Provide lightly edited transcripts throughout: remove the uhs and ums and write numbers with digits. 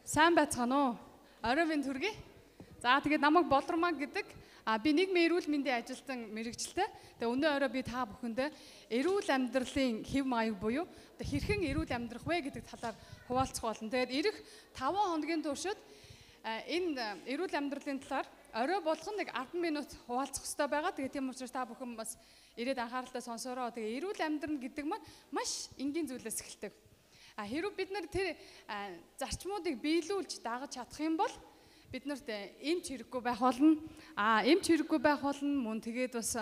Сайн байцгаана уу? Орой минь төргий. За тэгээд намайг Болормаг гэдэг. Би нийгмийн эрүүл мэндийн ажилтан мэрэгчлээ. Тэгээ өнөө орой би та бүхэндээ эрүүл амьдралын хэв маяг буюу хэрхэн эрүүл амьдрах вэ гэдэг талаар хуваалцах болно. Тэгээд ирэх 5 хоногийн туршид энэ эрүүл амьдралын талаар орой болгон нэг 10 минут хуваалцах хэрэгтэй байгаа. Тэгээ тийм учраас та бүхэн бас ирээд анхааралтай сонсороо. Тэгээ эрүүл амьдрал гэдэг маань маш энгийн зүйлээс эхэлдэг. Хэрвээ бид нар тэр зарчмуудыг биелүүлж дагаж чадах юм бол биднэрт эмч хэрэггүй байх болно. Эмч хэрэггүй байх болно. Мөн тэгээд бас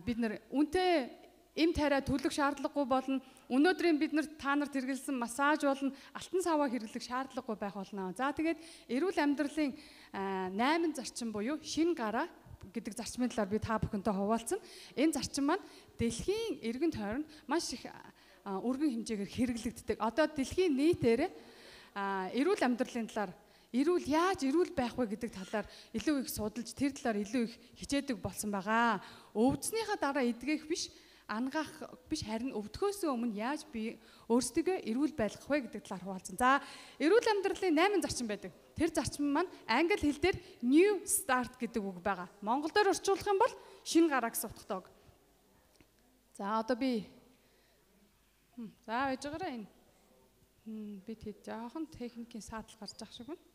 бид нар үнэтэй эм тариа төлөх шаардлагагүй болно. Өнөөдрийн бид нарт та нарт хэрэгэлсэн массаж болон алтан саваа хэрэглэх шаардлагагүй байх болно. За тэгээд эрүүл амьдралын 8 зарчим буюу шинэ гараа гэдэг зарчмын талаар би та бүхэнтэй хуваалцсан. Энэ зарчим маань дэлхийн эргэн тойронд маш их өргөн хэмжээгээр хэрэглэгддэг. Одоо дэлхийн нийтээр эрүүл амьдралын талаар эрүүл яаж эрүүл байх вэ гэдэг талаар илүү их судалж тэр талаар илүү их хичээдэг болсон байгаа. Өвдснийхаа дараа эдгэх биш, ангаах биш, харин өвдөхөөс өмнө яаж би өөрсдөө эрүүл байлгах вэ гэдэг талаар хуваалцсан. За, эрүүл амьдралын 8 зарчим байдаг. Тэр зарчим маань англи хэл дээр new start гэдэг үг байгаа. Монголоор орчуулах юм бол шинэ гараа гэсэн утгатай үг. За, одоо би байж байгаараа энэ бид хэд жоохон техникийн саатал гарч ах шиг байна.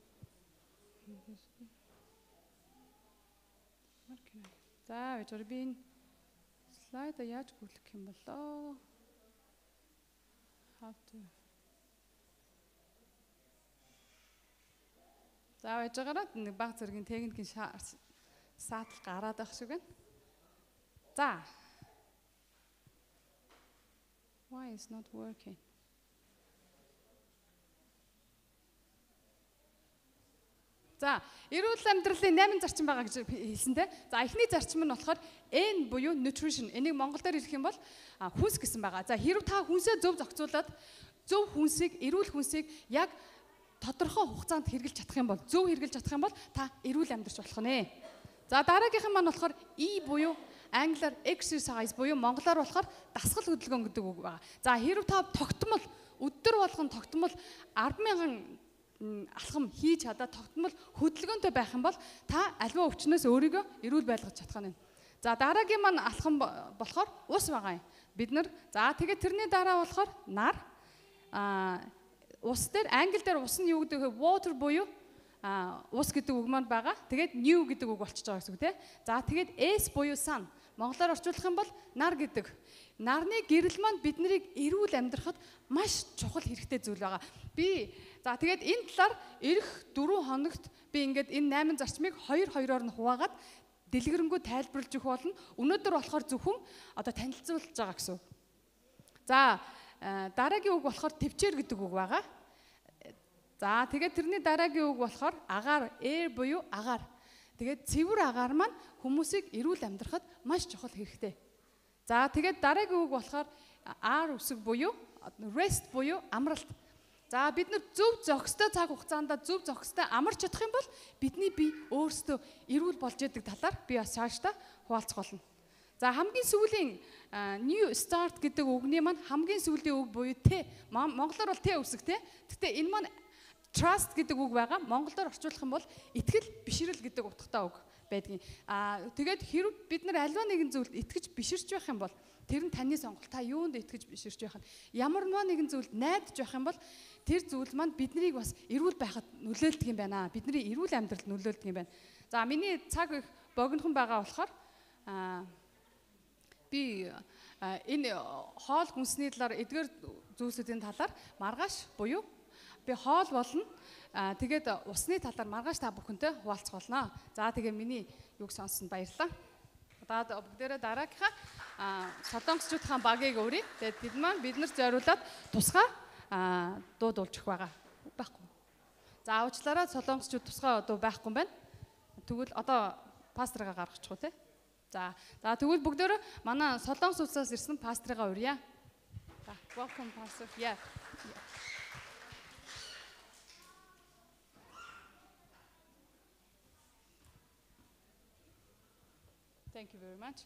За байж байгаараа би энэ слайд яаж гүйлгэх юм болоо? За байж байгаараа нэг баг зэргийн техникийн саатал гараад байх шиг байна. За. Why is not working? За, эрүүл амьдралын 8 зарчим байгаа гэж хэлсэн те. За, эхний зарчим нь болохоор N буюу nutrition. Энийг монголоор хэлэх юм бол хүнс гэсэн байгаа. За, хэрв та хүнсээ зөв зохицуулаад зөв хүнсийг, эрүүл хүнсийг яг тодорхой хугацаанд хэрглэж чадах юм бол, зөв хэрглэж чадах юм бол та эрүүл амьдарч болох нэ. За, дараагийнх нь маань болохоор E буюу англиар exercise буюу монголоор болохоор дасгал хөдөлгөөн гэдэг үг байгаа. За, хэрв та тогтмол өдөр болгон тогтмол 10,000 алхам хийж чадаад тогтмол хөдөлгөөнтэй байх юм бол та аливаа өвчнөөс өөрийгөө эрүүл байлгаж чадах нь. За, дараагийн маань алхам болохоор ус байгаа юм. Бид нар тэгээд тэрний дараа болохоор нар ус дээр англи дээр ус нь юу гэдэг вэ? Water буюу ус гэдэг үг маань байгаа. Тэгээд new гэдэг үг болчихж байгаа гэсэн үг тийм. За, тэгээд S буюу sun. Монголоор орчуулах юм бол нар гэдэг. Нарны гэрэл маань биднийг эрүүл амьдрахад маш чухал хэрэгтэй зүйл байгаа. Тэгээд энэ талаар ирэх 4 хоногт би ингээд энэ 8 зарчмыг 2-2-оор нь хуваагаад дэлгэрэнгүй тайлбарлаж өгөх болно. Өнөөдөр болохоор зөвхөн одоо танилцуулж байгаа гэсэн. За, дараагийн үг болохоор төвчээр гэдэг үг байгаа. За, тэгээд тэрний дараагийн үг болохоор агаар, air буюу агаар. Тэгээд цэвэр агаар маань хүмүүсийг эрүүл амьдрахад маш чухал хэрэгтэй. За, тэгээд дараагийн үг болохоор R үсэг буюу rest буюу амралт. За, бид нар зөв зохистой цаг хугацаанд зөв зохистой амарч чадах юм бол бидний бие өөрсдөө эрүүл болж яадаг талаар би бас цаашдаа хуваалцах болно. За, хамгийн сүүлийн new start гэдэг үгний маань хамгийн сүүлийн үг буюу T. Монголоор бол T үсэг те. Гэтэ энэ маань trust гэдэг үг байгаа. Монголоор орчуулах юм бол итгэл, бишрэл гэдэг утгатай үг байдгийн. Тэгээд хэрв бид нар альва нэгэн зүйлд итгэж биширч байх юм бол тэр нь таны сонголт. Та юунд итгэж биширч байх нь. Ямарваа нэгэн зүйлд найдаж байх юм бол тэр зүйл маань биднийг бас эрүүл байхад нөлөөлдөг юм байна. Бидний эрүүл амьдралд нөлөөлдөг юм байна. За, миний цаг их богинохон байгаа болохоор би энэ хоол хүнсний талаар эдгээр зүйлсүүдийн талаар маргааш буюу би хоол болно. Тэгээд усны талаар маргааш та бүхэнтэй хуваалцах болно. За, тэгээ миний юг сонссонд баярлалаа. Одоо бүгдээрээ дараагийнхаа солонгосчуудын багийг өрье. Тэгээд бид маань биднэрт зориулаад тусгай дуу дуулж өгөх байгаа. Байхгүй. За, уучлаарай, солонгосчууд тусгай дуу байхгүй юм байна. Тэгвэл одоо пастрыгаа гаргачихгүй те. За, тэгвэл бүгдээрээ манай солонгос улсаас ирсэн пастрыгаа өрье. За, welcome pastor. Yeah. Thank you very much.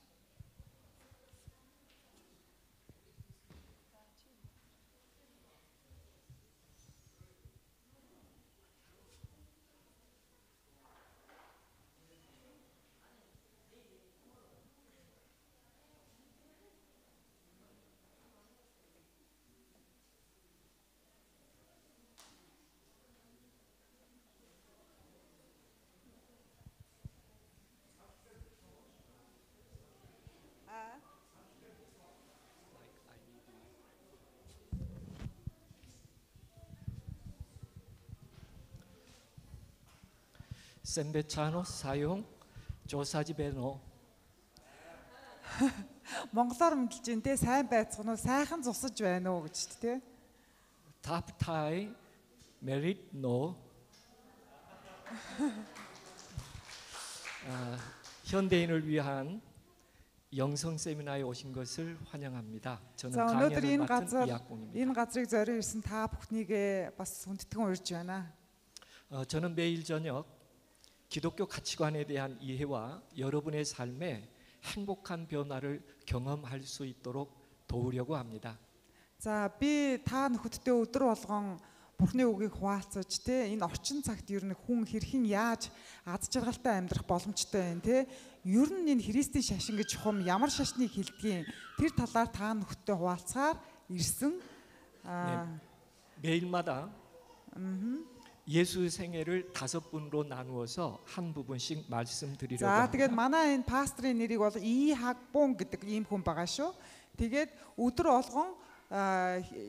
센베차노 사용 조사지베노. Монголоор мэдэлж байна те сайн байцгаана уу сайхан зусаж байна уу гэж те. 답타이 메릿 노. 현대인을 위한 영성 세미나에 오신 것을 환영합니다. 저는 За өнөөдөр 강연을 энэ 맡은 газар 이학봉입니다. энэ газрыг зориулж ирсэн та бүхнийг бас хүндэтгэн урьж байна. 저는 매일 저녁 기독교 가치관에 대한 이해와 여러분의 삶에 행복한 변화를 경험할 수 있도록 도우려고 합니다. За би та нөхөдтэй өдөр болгон Бурхны үгийг хуваалцаж те энэ орчин цагт ер нь хүн хэрхэн яаж аз жаргалтай амьдрах боломжтой байна те. Ер нь энэ Христийн шашин гэж хум ямар шашныг хэлдгийг тэр талаар та нөхөдтэй хуваалцахаар ирсэн. 매일마다 예수 생애를 5분으로 나누어서 한 부분씩 말씀드리려고 За 합니다. тэгээд манай энэ пастрын нэрийг бол И Хагбун гэдэг ийм хүн байгаа шүү. Тэгээд өдөр болгон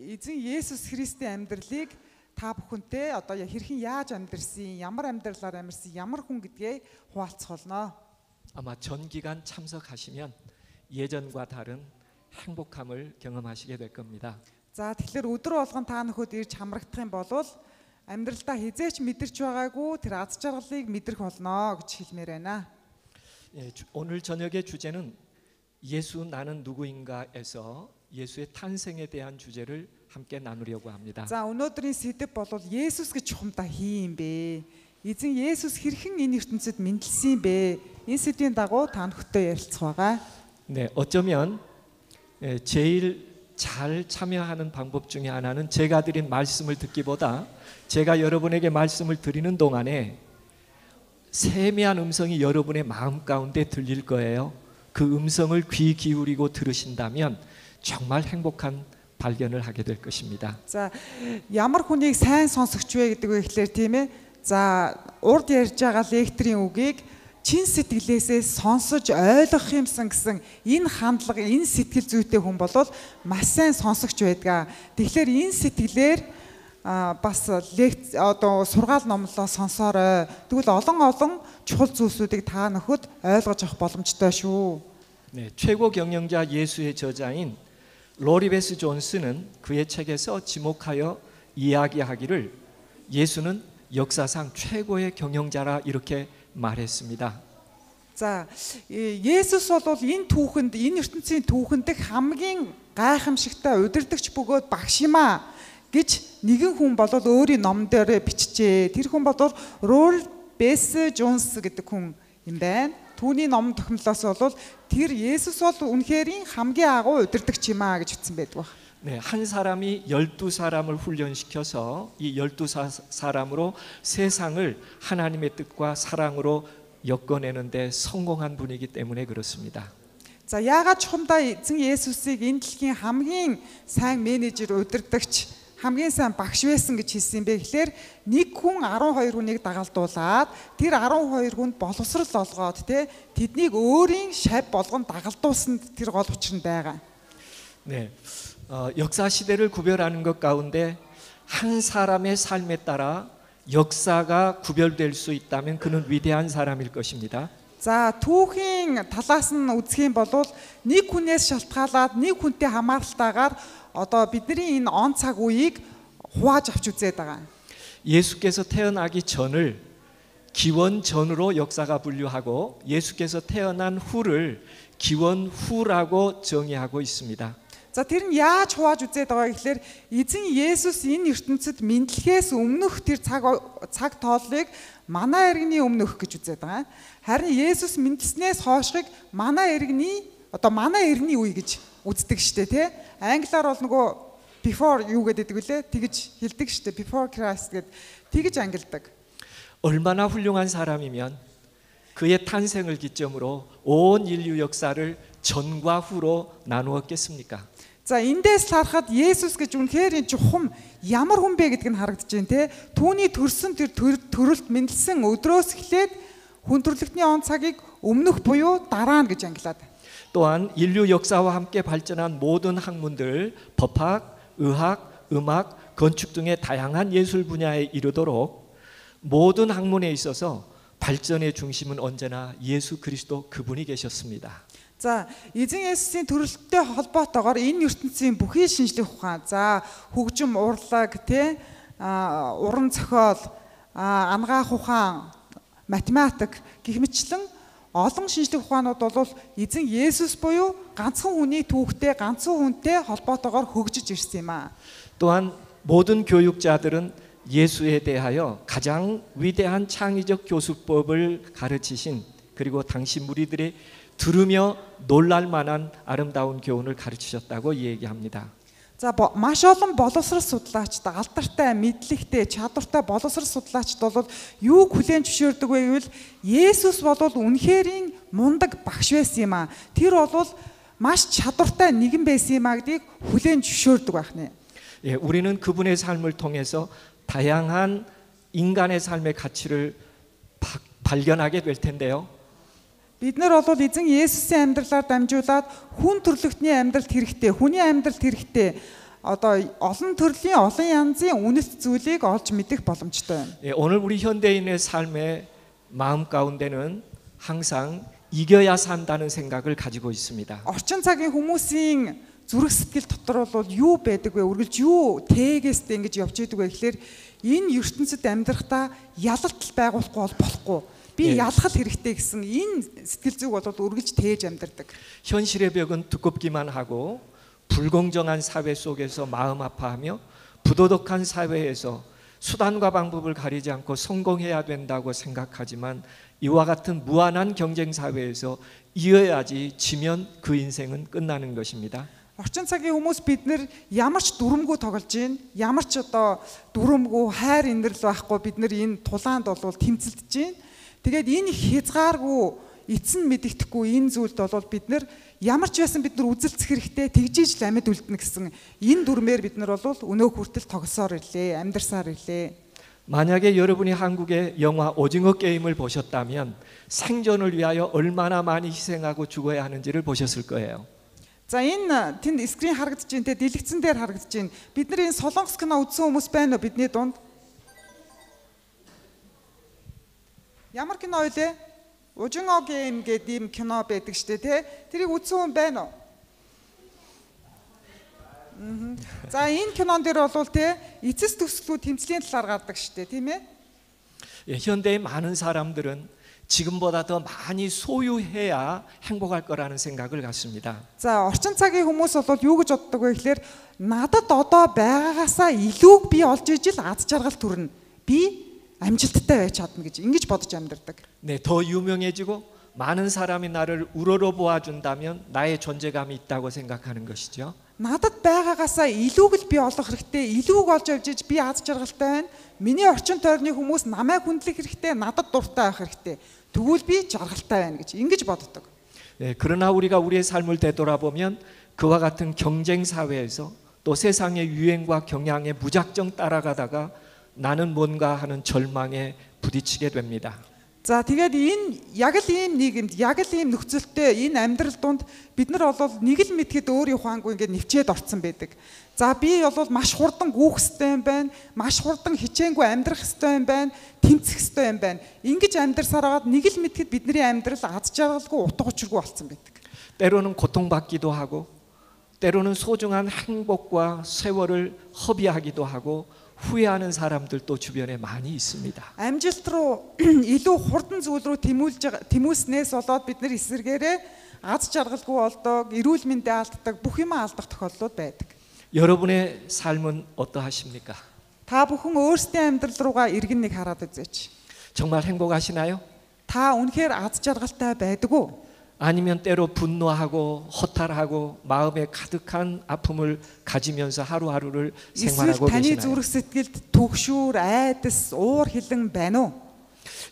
эзэн Есүс Христийн амьдралыг та бүхэнтэй одоо хэрхэн яаж амьдрсан, ямар амьдралаар амьдсан, ямар хүн гэдгээ хуваалцах болно. 아마 전 기간 참석하시면 예전과 다른 행복함을 경험하시게 될 겁니다. За тэгэхээр өдөр болгон та нөхөд ирж хамрагдах юм бол амьдралдаа хизээч мэдэрч байгаагүй тэр аз жаргалыг мэдрэх болно гэж хэлмээр байна. 오늘 저녁의 주제는 예수 나는 누구인가에서 예수의 탄생에 대한 주제를 함께 나누려고 합니다. За өнөөдрийн сэдэв бол Есүс гэж чухамдаа хий юм бэ? Эзэн Есүс хэрхэн энэ ертөнцид мэндэлсэн юм бэ? Энэ сэдвийн дагуу та нөхөдтэй ярилцах байгаа. 네, 어쩌면 제일 잘 참여하는 방법 중에 하나는 제가 드린 말씀을 듣기보다 제가 여러분에게 말씀을 드리는 동안에 세미한 음성이 여러분의 마음 가운데 들릴 거예요. 그 음성을 귀 기울이고 들으신다면 정말 행복한 발견을 하게 될 것입니다. За ямар хүнийг сайн сонсогч вэ гэдэг вэ гэхлээр тийм ээ. За урд ярьж байгаа лекторийн үгийг чин сэтгэлээсээ сонсож ойлгох юмсан гэсэн энэ хандлага, энэ сэтгэл зүйтэй хүн бол маш сайн сонсогч байдаг. Тэгэхээр энэ сэтгэлээр бас одоо сургаал номлоо сонсоорой. Тэгвэл олон чухал зүйлсүүдийг та нөхөд ойлгож авах боломжтой шүү. 네, 최고 경영자 예수의 저자인 로리베스 존스는 그의 책에서 지목하여 이야기하기를 예수는 역사상 최고의 경영자라 이렇게 말했습니다. За Есүс бол энэ түүхэнд, энэ ертөнцийн түүхэнд хамгийн гайхамшигтай удирдагч бөгөөд багш юм аа гэж нэгэн хүн бол өөрийн ном дээр бичжээ. Тэр хүн бол Rory Jones гэдэг хүн юм байна. Түүний ном тохиомлоос бол тэр Есүс бол үнэхээр хамгийн агуу удирдагч юм аа гэж хэлсэн байдаг. 네, 한 사람이 12사람을 훈련시켜서 이 12사람으로 세상을 하나님의 뜻과 사랑으로 엮어내는데 성공한 분이기 때문에 그렇습니다. За яагаад чухамдаа эзэн Есүсийг энэ дэлхийн хамгийн сайн менежер, удирдагч, хамгийн сайн багш байсан гэж хэлсэн бэ гэхээр нэг хүн 12 хүнийг дагалдуулаад тэр 12 хүнд боловсрал олгоод тэднийг өөрийн шав болгон дагалдуулсан тэр гол учир нь байгаа. 네, 역사 시대를 구별하는 것 가운데 한 사람의 삶에 따라 역사가 구별될 수 있다면 그는 위대한 사람일 것입니다. За түүхийн талаас нь үзэх юм бол нэг хүнээс шалтгаалаад нэг хүнтэй хамааралтайгаар одоо бидний энэ он цаг үеийг хувааж авч үзээд байгаа. 예수께서 태어나기 전을 기원 전으로 역사가 분류하고 예수께서 태어난 후를 기원 후라고 정의하고 있습니다. За тэр нь яаж хувааж үзээд байгаа гэхээр эзэн Есүс энэ ертөнцид мэдлэхээс өмнөх тэр цаг тооллыг манай иргэний өмнөх гэж үзээд байгаа. Харин Есүс мэдлснээс хойшгийг манай иргэний үе гэж үздэг штэ тий. Англиар бол нөгөө before юу гэдэг вүлээ тэгж хэлдэг штэ before Christ гэд тэгж ангилдаг. 얼마나 훌륭한 사람이면 그의 탄생을 기점으로 온 인류 역사를 전과 후로 나누었겠습니까? За эндээс харахад Есүс гэж үнэхээр чухам ямар хүн бэ гэдг нь харагдаж байна те. Түүний төрсөн тэр төрөлт мэндэлсэн өдрөөс эхлээд хүн төрлөختний он цагийг өмнөх буюу дараа нь гэж ангилаад. 또한 인류 역사와 함께 발전한 모든 학문들, 법학, 의학, 음악, 건축 등의 다양한 예술 분야에 이르도록 모든 학문에 있어서 발전의 중심은 언제나 예수 그리스도 그분이 계셨습니다. За эзэн Есүсийн төрөлттэй холбоотойгоор энэ ертөнцийн бүхий шинжлэх ухаан, за хөгжим, урлаг, уран зохиол, анагаах ухаан, математик гэх мэтлэн олон шинжлэх ухаанууд бол эзэн Есүс буюу ганцхан хүний түүхтэй, ганцхан хүнтэй холбоотойгоор хөгжиж ирсэн юм аа. 또한 모든 교육자들은 예수에 대하여 가장 위대한 창의적 교수법을 가르치신, 그리고 당시 무리들의 들으며 놀랄 만한 아름다운 교훈을 가르치셨다고 얘기합니다. За маш олон боловсрол судлаачд, алдартай, мэдлэгтэй, чадвартай боловсрол судлаачд бол юуг хүлээн зөвшөөрдөг вэ гэвэл Есүс бол үнэхэрийн мундаг багш байсан юм аа. Тэр бол маш чадвартай нэгэн байсан юм аа гэдгийг хүлээн зөвшөөрдөг байна. 예, 우리는 그분의 삶을 통해서 다양한 인간의 삶의 가치를 발견하게 될 텐데요. Бид нар бол эзэн Есүсийн амьдралаар дамжуулаад хүн төрлөختний амьдралд хэрэгтэй, хүний амьдралд хэрэгтэй одоо олон төрлийн, олон янзын үнэт зүйлийг олж мэдэх боломжтой байна. 예, 오늘 우리 현대인의 삶의 마음 가운데는 항상 이겨야 산다는 생각을 가지고 있습니다. Орчин цагийн хүмүүсийн зүрх сэтгэл дотор бол юу байдаг вэ? Үргэлж юу тээгээстэй ингэж явж идэг вэ гэхээр энэ ертөнцид амьдрахдаа ялалт байгуулахгүй болохгүй. Би ялах хэрэгтэй гэсэн энэ сэтгэл зүг бол үргэлж тээж амьдардаг. 현실의 벽은 두껍기만 하고 불공정한 사회 속에서 마음 아파하며 부도덕한 사회에서 수단과 방법을 가리지 않고 성공해야 된다고 생각하지만 이와 같은 무한한 경쟁 사회에서 이어야지, 지면 그 인생은 끝나는 것입니다. Орчин цагийн хүмүүс бид нэр ямар ч дүрмгүй тоглож гин, ямар ч одоо дүрмгүй хайр инэрл байхгүй бид нар энэ тулаанд бол тэмцэлдэж гин. Тэгээд энэ хязгааргүй эцэн мэдэгдэхгүй энэ зүйлд бол бид нар ямар ч байсан бид нар үзэлцэх хэрэгтэй, тэгжиж л амьд үлдэнэ гэсэн энэ дүрмээр бид нар бол өнөө хүртэл тогсоор ирлээ, амьдарсаар ирлээ. 만약에 여러분이 한국의 영화 오징어 게임을 보셨다면 생존을 위하여 얼마나 많이 희생하고 죽어야 하는지를 보셨을 거예요. За энэ тэнд скрин харагдаж байна те, дэлгэцэн дээр харагдаж байна. Бид нар энэ солонгос кино үзсэн хүмүүс байна уу бидний дунд? Ямар кино вэ? Ужинго гейм гэдэг ийм кино байдаг штэ те. Тэрийг үзсэн хүн байна уу? За энэ кинон дээр бол те эцэс төслүүд тэмцлийн талаар гардаг штэ, тийм ээ? 예, 현대의 많은 사람들은 지금보다 더 많이 소유해야 행복할 거라는 생각을 갖습니다. За орчин цагийн хүмүүс бол юу гэж боддог вэ гэхээр надад одоо байгаагаасаа илүүг би олж ижил аз жаргал төрнө. Би амжилттай байж чадна гэж ингэж бодож амьдардаг. 네, 더 유명해지고 많은 사람이 나를 우러러 보아준다면 나의 존재감이 있다고 생각하는 것이죠. Надад байгаагаасаа илүүг л би олох хэрэгтэй, илүүг олж явж иж би аз жаргалтай байна. Миний орчин тойрны хүмүүс намайг хүндлэх хэрэгтэй, надад дуртай байх хэрэгтэй. Тэгвэл би жаргалтай байна гэж ингэж боддог. 네, 그러나 우리가 우리의 삶을 되돌아보면 그와 같은 경쟁 사회에서 또 세상의 유행과 경향에 무작정 따라가다가 나는 뭔가 하는 절망에 부딪히게 됩니다. За тэгээд энэ яг л ийм нийгэмд, яг л ийм нөхцөлтэй энэ амьдрал донд бид нар бол нэг л мэдхэд өөрийн ухаангүй ингээд нэвчээд орцсон байдаг. За би бол маш хурдан гүйх ёстой юм байна, маш хурдан хичээнгүй амьдрах ёстой юм байна, тэмцэх ёстой юм байна. Ингэж амьдрсараад нэг л мэдхэд бидний амьдрал аз жаргалгүй, утга учиргүй болсон байдаг. 때로는 고통받기도 하고 때로는 소중한 행복과 세월을 허비하기도 하고 후회하는 사람들도 주변에 많이 있습니다. Амжилт руу илүү хурдан зүйл рүү тэмүүлснээс болоод бид нар эсэргээрээ аз жаргалгүй болдог, эрүүл мэндээ алддаг, бүх юм алдах тохиолдлууд байдаг. 여러분의 삶은 어떠하십니까? Та бүхэн өөрсдийн амьдрал руугаа эргэн нэг хараад үзээч. 정말 행복하시나요? Та үнэхээр аз жаргалтай байдаг уу? 아니면 때로 분노하고 허탈하고 마음에 가득한 아픔을 가지면서 하루하루를 생활하고 таны 계시나요? зүрх сэтгэлд түгшүүр, айдас, уур хилэн байна уу?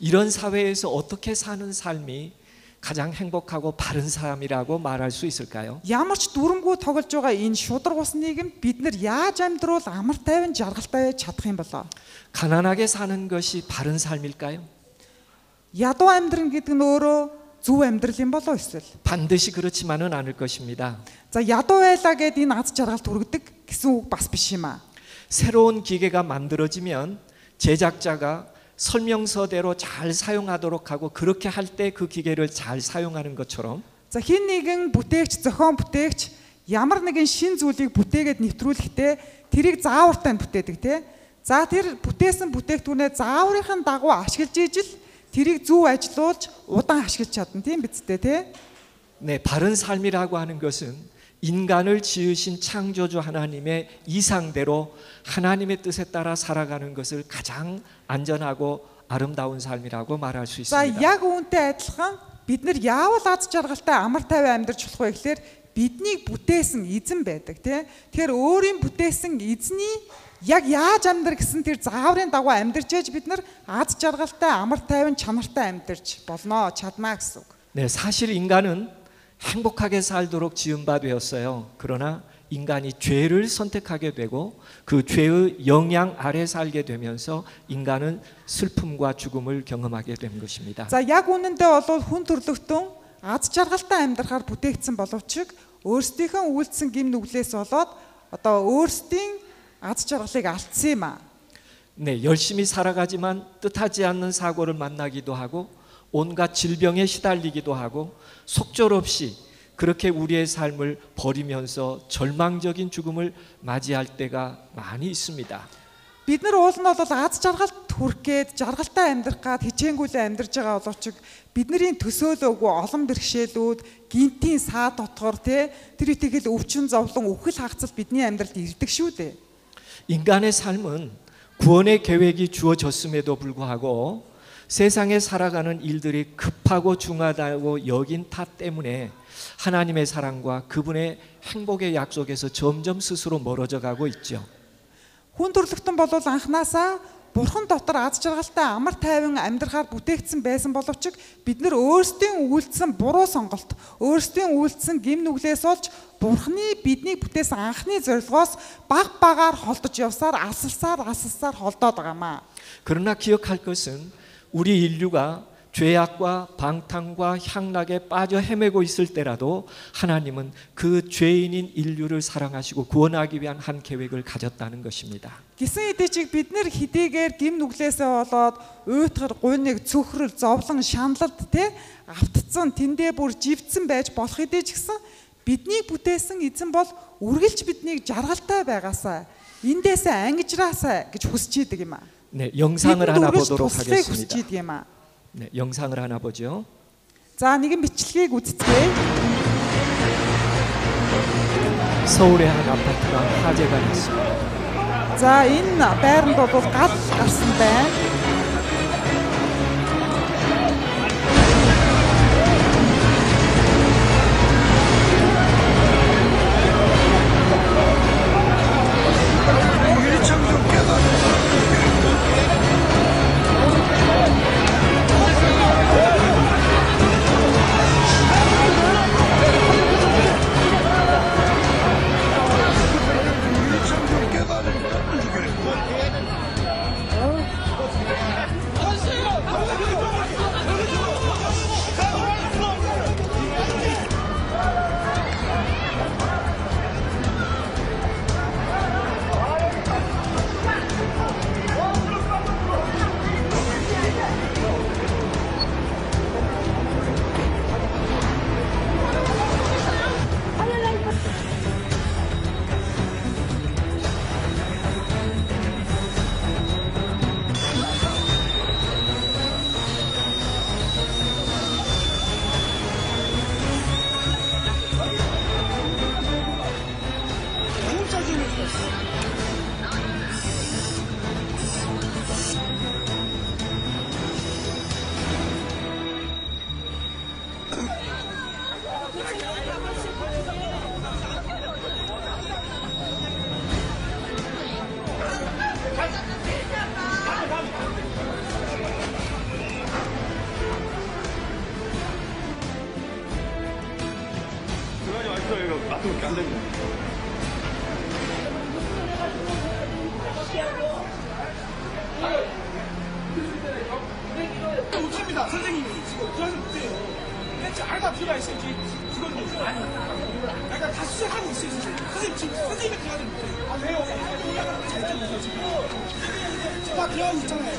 이런 사회에서 어떻게 사는 삶이 가장 행복하고 바른 삶이라고 말할 수 있을까요? Ямар ч дүрмгүй тоглож байгаа энэ шудраг ус нийгэмд бид нар яаж амьдруул амар тайван жаргалтай байж чадах юм болоо? 가난하게 사는 것이 바른 삶일까요? Ядуу амьдрын гэдэг нь өөрөө зөв амьдрал юм болоо эсвэл? 반드시 그렇지만은 않을 것입니다. За ядуу байлаа гэд энэ аз жаргалт хүргэдэг гэсэн үг бас биш юм аа. 새로운 기계가 만들어지면 제작자가 설명서대로 잘 사용하도록 하고 그렇게 할 때 그 기계를 잘 사용하는 것처럼 За хин нэгэн бүтээгч, зохион бүтээгч ямар нэгэн шин зүйлийг бүтээгээд нэвтрүүлэхдээ тэрийг заавартай бүтээдэг тий. За тэр бүтээсэн бүтээгдэхүүнээ зааврынхын дагуу ашиглаж ижил тэрийг зөв ажилуулж удаан ашиглаж чадна тийм биз дээ тий. 네, 바른 삶이라고 하는 것은 인간을 지으신 창조주 하나님의 이상대로 하나님의 뜻에 따라 살아가는 것을 가장 안전하고 아름다운 삶이라고 말할 수 За 있습니다. яг үүнтэй адилхан бид нар яавал аз жаргалтай амар тайван амьдарч болох вэ гэхээр биднийг бүтээсэн эзэн байдаг тий. Тэгэхээр өөрийн бүтээсэн эзний яг яаж амьдрах гэсэн тэр зааврын дагуу амьдарч ээж бид нар аз жаргалтай амар тайван чанартай амьдарч болно чадна гэсэн үг. 네, 사실 인간은 행복하게 살도록 지은 바 되었어요. 그러나 인간이 죄를 선택하게 되고 그 죄의 영향 아래 살게 되면서 인간은 슬픔과 죽음을 경험하게 된 것입니다. За яг үнэндээ бол хүн төрлөختөн аз жаргалтай амьдрахаар бүтээгдсэн боловч өөрсдийнхөө үйлдсэн гим нүглээс болоод одоо өөрсдийн аз жаргалыг алдсан юм а. 네, 열심히 살아가지만 뜻하지 않는 사고를 만나기도 하고 온갖 질병에 시달리기도 하고 속절없이 그렇게 우리의 삶을 버리면서 절망적인 죽음을 맞이할 때가 많이 있습니다. Бид нар уул нь бол аз жаргалт хүрэх гээд жаргалтай амьдрах гад хичээнгүйлээ амьдарч байгаа боловч бидний төсөөлөөгүй олон бэрхшээлүүд гинтийн саа дотгоор тэр үтгэл өвчин зовлон үхэл хагацл бидний амьдралд ирдэг шүү дээ. 인간의 삶은 구원의 계획이 주어졌음에도 불구하고 세상에 살아가는 일들이 급하고 중하다고 여긴 탓 때문에 하나님의 사랑과 그분의 행복의 약속에서 점점 스스로 멀어져 가고 있죠. Хүн төрлөختөн бол анханасаа Бурхан дотор аз жаргалтай амар тайван амьдрахаар бүтээгдсэн байсан боловч бид нар өөрсдийн үйлдсэн буруу сонголт, өөрсдийн үйлдсэн гим нүглээс олж Бурханы биднийг бүтээсэн анхны зорилгоос баг багаар холдож явсаар алсалсаар холдоод байгаамаа. 그러나 기억할 것은 우리 인류가 죄악과 방탕과 향락에 빠져 헤매고 있을 때라도 하나님은 그 죄인인 인류를 사랑하시고 구원하기 위한 한 계획을 가졌다는 것입니다. Гисэн хэдий ч бид нар хэдийгээр гим нүглээсээ болоод уйтгар гуйныг цөхрөл зовлон шаналлд те автцсан тэндээ бүр живцсэн байж болох хэдий ч гэсэн биднийг бүтээсэн эзэн бол үргэлж биднийг жаргалтай байгаасаа эндээсээ ангижраасаа гэж хүсэж идэг юм аа. 네, 영상을 하나 보도록 하겠습니다. 네, 영상을 하나 보죠. За нэгэн бичлэгийг үзцгээе. 서울의 한 아파트가 화재가 났습니다. За энэ байранд бол гал гарсан байна. 못합니다. 선생님이 지금 그러는 문제예요. 대체 알바 필요가 있어요. 직원들. 아니. 약간 다 수색하고 있어요. 선생님 지금 선생님이 들어가야 됩니다. 아 왜요? 다 되어 있잖아요.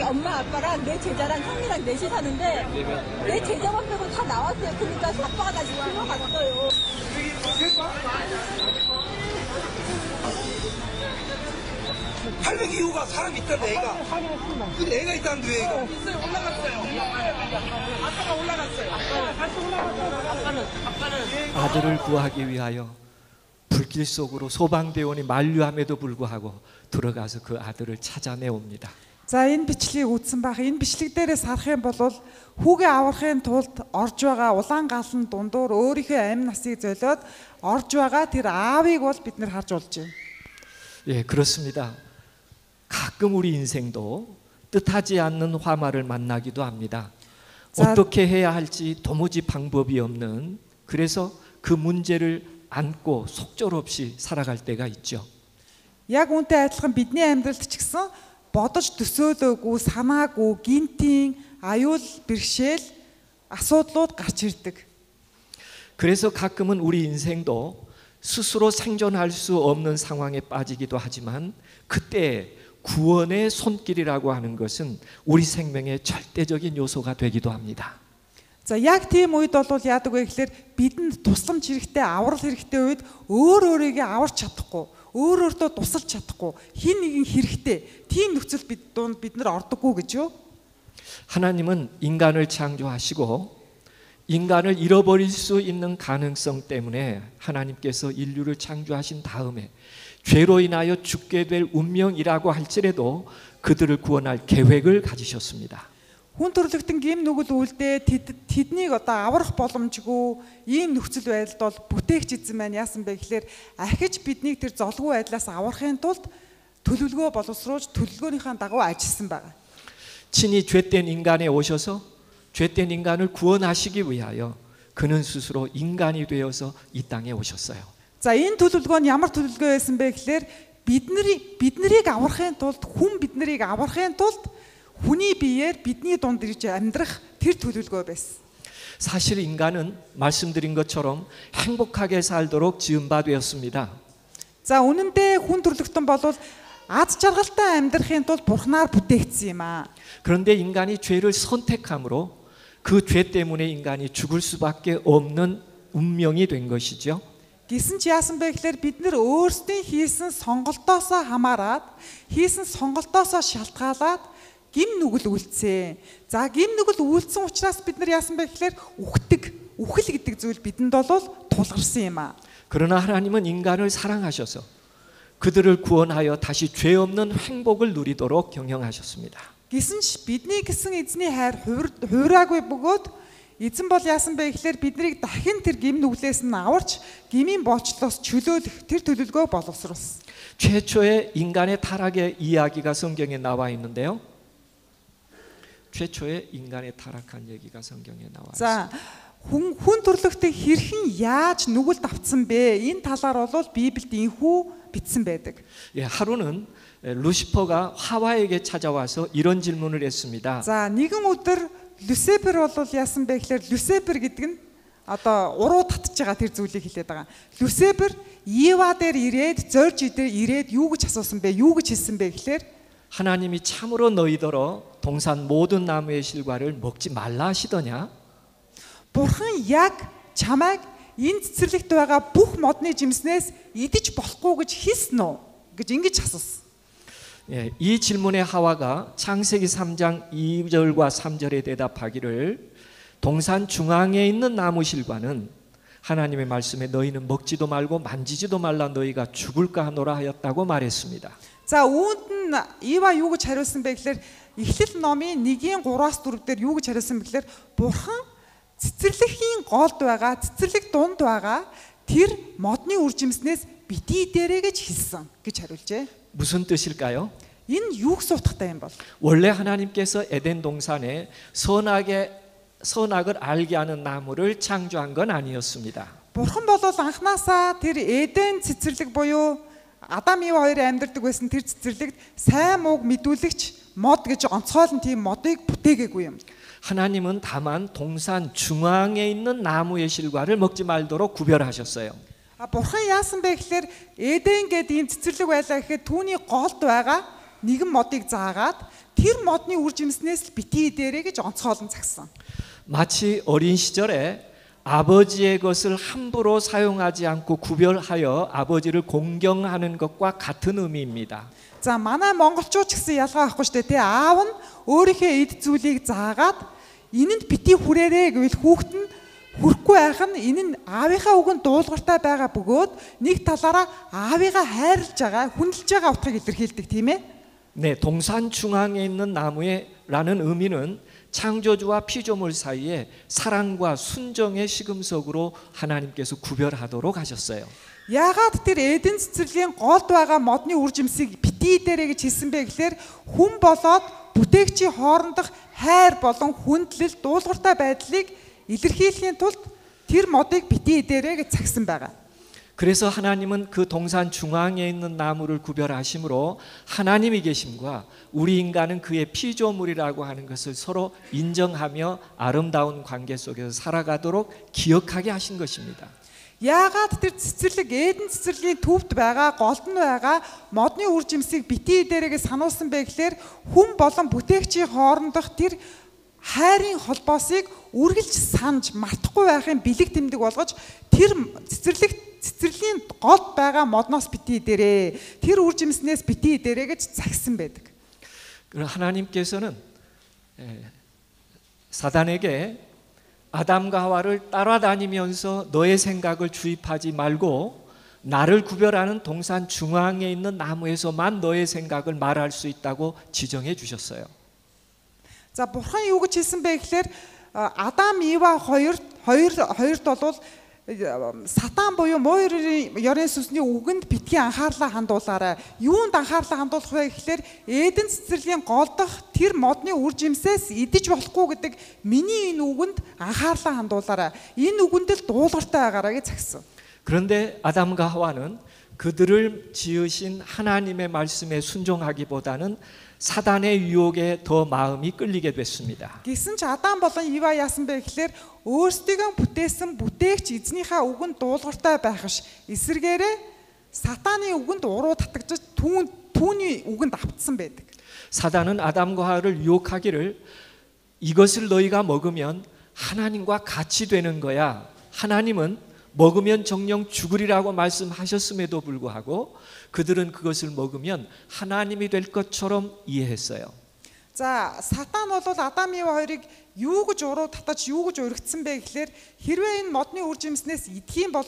엄마 아빠랑 내 제자랑 형이랑 넷이 사는데 내 제자만 빼고 다 나왔어요. 그러니까 아빠가 나 지금 들어갔어요. 할매 이유가 사람이 있다는데 애가. 근데 애가 있다는데 왜 애가? 올라갔어요. 아빠가 올라갔어요. 다시 올라갔어요. 아빠는. 아들을 구하기 위하여 불길 속으로 소방대원이 만류함에도 불구하고 들어가서 그 아들을 찾아내옵니다. За энэ бичлэгийг үзсэн байх. Энэ бичлэг дээрээс харах юм бол хүүгээ аврахын тулд орж байгаа улаан галын дундуур өөрийнхөө амь насыг золиод орж байгаа тэр аавыг бол бид нэр харж болж байна. 예, 그렇습니다. 가끔 우리 인생도 뜻하지 않는 화마를 만나기도 합니다. 어떻게 해야 할지 도무지 방법이 없는, 그래서 그 문제를 안고 속절없이 살아갈 때가 있죠. Яг үүнтэй адилхан бидний амьдралд ч гэсэн бодож төсөөлөөгүй, санаагүй, гинтийн аюул бэрхшээл асуудлууд гарч ирдэг. 그래서 가끔은 우리 인생도 스스로 생존할 수 없는 상황에 빠지기도 하지만 그때 구원의 손길이라고 하는 것은 우리 생명의 절대적인 요소가 되기도 합니다. За яг тийм үед бол яадаг вэ гэхээр бидэнд тусламж хэрэгтэй, аврал хэрэгтэй үед өөрийгөө аварч чадахгүй, өөрөөртөө тусалж чадахгүй, хин нэгэн хэрэгтэй. Тийм нөхцөл бид нар ордоггүй гэж юу? 하나님은 인간을 창조하시고 인간을 잃어버릴 수 있는 가능성 때문에 하나님께서 인류를 창조하신 다음에 죄로 인하여 죽게 될 운명이라고 할지라도 그들을 구원할 계획을 가지셨습니다. Хүн төрлөختөн гим нүгэл үлдээ тэднийг одоо аврах боломжгүй ийм нөхцөл байдалд бол бүтээгч эзэн маань яасан бэ гэхээр ахиж биднийг тэр золгүй байдлаас аврахын тулд төлөвлөгөө боловсруулж төлөвлөгөөнийхөө дагуу ажилласан байна. 친히 죄된 인간에 오셔서 죄된 인간을 구원하시기 위하여 그는 스스로 인간이 되어서 이 땅에 오셨어요. За энэ төлөвлөгөө нь ямар төлөвлөгөө байсан бэ гэхээр биднийг аврахын тулд хүн биднийг аврахын тулд хүний биеэр бидний дунд ирж амьдрах тэр төлөвлөгөө байсан. 사실 인간은 말씀드린 것처럼 행복하게 살도록 지은 바 되었습니다. За үнэндээ хүн төрлөختөн бол аз жаргалтай амьдрахын тулд Бурханаар бүтээгдсэн юм аа. 그런데 인간이 죄를 선택함으로 그 죄 때문에 인간이 죽을 수밖에 없는 운명이 된 것이죠. Гэсэн чи яасан бэ гэхээр бид нэр өөрсдийн хийсэн сонголтоосоо хамаарат, хийсэн сонголтоосоо шалтгаалаад гим нүгэл үлдсэн. За гим нүгэл үлдсэн учраас бид нар яасан бэ гэхээр үхэл гэдэг зүйл бидэнд бол тулгарсан юм аа. 그러나 하나님은 인간을 사랑하셔서 그들을 구원하여 다시 죄 없는 행복을 누리도록 경영하셨습니다. Гэсэн ч бидний гэсэн эзний хайр хуураагүй бөгөөд эзэн бол яасан бэ гэхээр биднийг дахин тэр гим нүглээс нь аварч гмийн болчлоос чөлөөлөх тэр төлөвлөгөө боловсруулсан. 최초의 인간의 타락의 이야기가 성경에 나와 있는데요. 최초의 인간의 타락한 얘기가 성경에 나와 있습니다. За хүн төрлөختөй хэрхэн яаж нүгэлд автсан бэ? Энэ талаар бол Библиэд инхүү бичсэн байдаг. 예, 하루는 루시퍼가 하와에게 찾아와서 이런 질문을 했습니다. За нэгэн өдөр Люцифер бол яасан бэ гэхээр Люцифер гэдэг нь одоо уруу татж байгаа тэр зүйлийг хэлээд байгаа. Люцифер Ева дээр ирээд зорж ирээд юу гэж асуусан бэ? Юу гэж хэлсэн бэ гэхээр 하나님이 참으로 너희더러 동산 모든 나무의 실과를 먹지 말라 하시더냐? Бурхан яг чамайг энэ цэцэрлэгт байгаа бүх модны жимснээс идэж болохгүй гэж хэлсэн үү гэж ингэж асуусан. 예, 이 질문에 하와가 창세기 3장 2절과 3절에 대답하기를 동산 중앙에 있는 나무 실과는 하나님의 말씀에 너희는 먹지도 말고 만지지도 말라 너희가 죽을까 하노라 하였다고 말했습니다. За үүнд нь Ива юу гэж хариулсан бэ гэхээр Эхлэл номын 1-ийн 3-аас 4 дээр юу гэж хариулсан бэ гэхээр Бурхан цэцэрлэгийн голд байгаа, цэцэрлэг дунд байгаа тэр модны үржимснээс битий дээрээ гэж хэлсэн гэж хариулжээ. 무슨 뜻일까요? Энэ юу гэсэн утгатай юм бол? 원래 하나님께서 에덴 동산에 선악을 알게 하는 나무를 창조한 건 아니었습니다. Бурхан бол анханасаа тэр Эден цэцэрлэг буюу Адам Ив хоёр амьдардаг байсан тэр цэцэрлэгт сайн мууг мэдүүлэгч мод гэж онцгойлон тийм модыг бүтээгээгүй юм. 하나님은 다만 동산 중앙에 있는 나무의 실과를 먹지 말도록 구별하셨어요. Бурхан яасан бэ гэхээр Эден гэдэг ийм цэцэрлэг байлаа гэхэд түүний голд байгаа нэгэн модыг заагаад тэр модны үр жимснээс битгий дээрээ гэж онцгойлон цагсан. 마치 어린 시절에 아버지의 것을 함부로 사용하지 않고 구별하여 아버지를 공경하는 것과 같은 의미입니다. За манай монголчууд ч гэсэн ялгаа авахгүй шүү дээ. Аав нь өөрийнхөө эд зүйлийг заагаад энэнд битгий хүрээрээ гэвэл хүүхэд нь хүрэхгүй байх нь энэ нь аавынхаа үгэнд дуулууртай байгаа бөгөөд нэг талаараа аавыгаа хайрлаж байгаа, хүндэлж байгаа утгыг илэрхийлдэг тийм ээ. 네, 동산 중앙에 있는 나무에라는 의미는 창조주와 피조물 사이에 사랑과 순정의 시금석으로 하나님께서 구별하도록 하셨어요. Яагаад тэр Эден цэцэрлэгийн голд байгаа модны үр жимсийг битгий дээрээ гэж хэлсэн бэ гэхээр хүн болоод бүтээгчийн хоорондох хайр болон хүндлэл дуулууртай байдлыг илэрхийлэхийн тулд тэр модыг битгий дээрээ гэж цагсан байгаа. 그래서 하나님은 그 동산 중앙에 있는 나무를 구별하심으로 하나님이 계심과 우리 인간은 그의 피조물이라고 하는 것을 서로 인정하며 아름다운 관계 속에서 살아가도록 기억하게 하신 것입니다. Яагаад тэр цэцэрлэг Эден цэцэрлэгийн төвд байгаа, голд нь байгаа модны үр жимсийг битгий дээрээ сануулсан бэ гэхээр хүн болон бүтээгчийн хоорондох тэр хайрын холбоосыг үргэлж санаж мартахгүй байхын бэлэг тэмдэг болгож тэр цэцэрлийн голд байгаа модноос битгий дээрээ тэр үр жимснээс битгий дээрээ гэж загсан байдаг. 하나님께서는 사단에게 아담과 하와를 따라다니면서 너의 생각을 주입하지 말고 나를 구별하는 동산 중앙에 있는 나무에서만 너의 생각을 말할 수 있다고 지정해 주셨어요. За бурхан юу гэж хэлсэн бэ гэхээр Адам Ива хоёрт бол сатан буюу муу ёрын сүнсний үгэнд битгий анхаарлаа хандуулаарай. Юунд анхаарлаа хандуулах вэ гэхээр Эден цэцэрлэгийн голдох тэр модны үр жимсээс идэж болохгүй гэдэг миний энэ үгэнд анхаарлаа хандуулаарай. Энэ үгэнд л дуулууртай байгаарай гэж загсан. 그런데 아담과 하와는 그들을 지으신 하나님의 말씀에 순종하기보다는 사단의 유혹에 더 마음이 끌리게 됐습니다. Гэсэн ч Адам болон Ива яасан бэ гэхээр өөрсдийгөө бүтээсэн бүтээгч эзнийхээ үгэнд дуулууртай байх ш. Эсвэргээрээ сатаны үгэнд уруу татагдж түүний үгэнд автсан байдаг. 사단은 아담과 하와를 유혹하기를 이것을 너희가 먹으면 하나님과 같이 되는 거야. 하나님은 먹으면 정령 죽으리라고 말씀하셨음에도 불구하고 그들은 그것을 먹으면 하나님이 될 것처럼 이해했어요. За сатан бол Адам Ива хоёрыг юу гэж уруу татаж юу гэж өргөцсөн бэ гэхээр хэрвээ энэ модны үр жимснээс идэх юм бол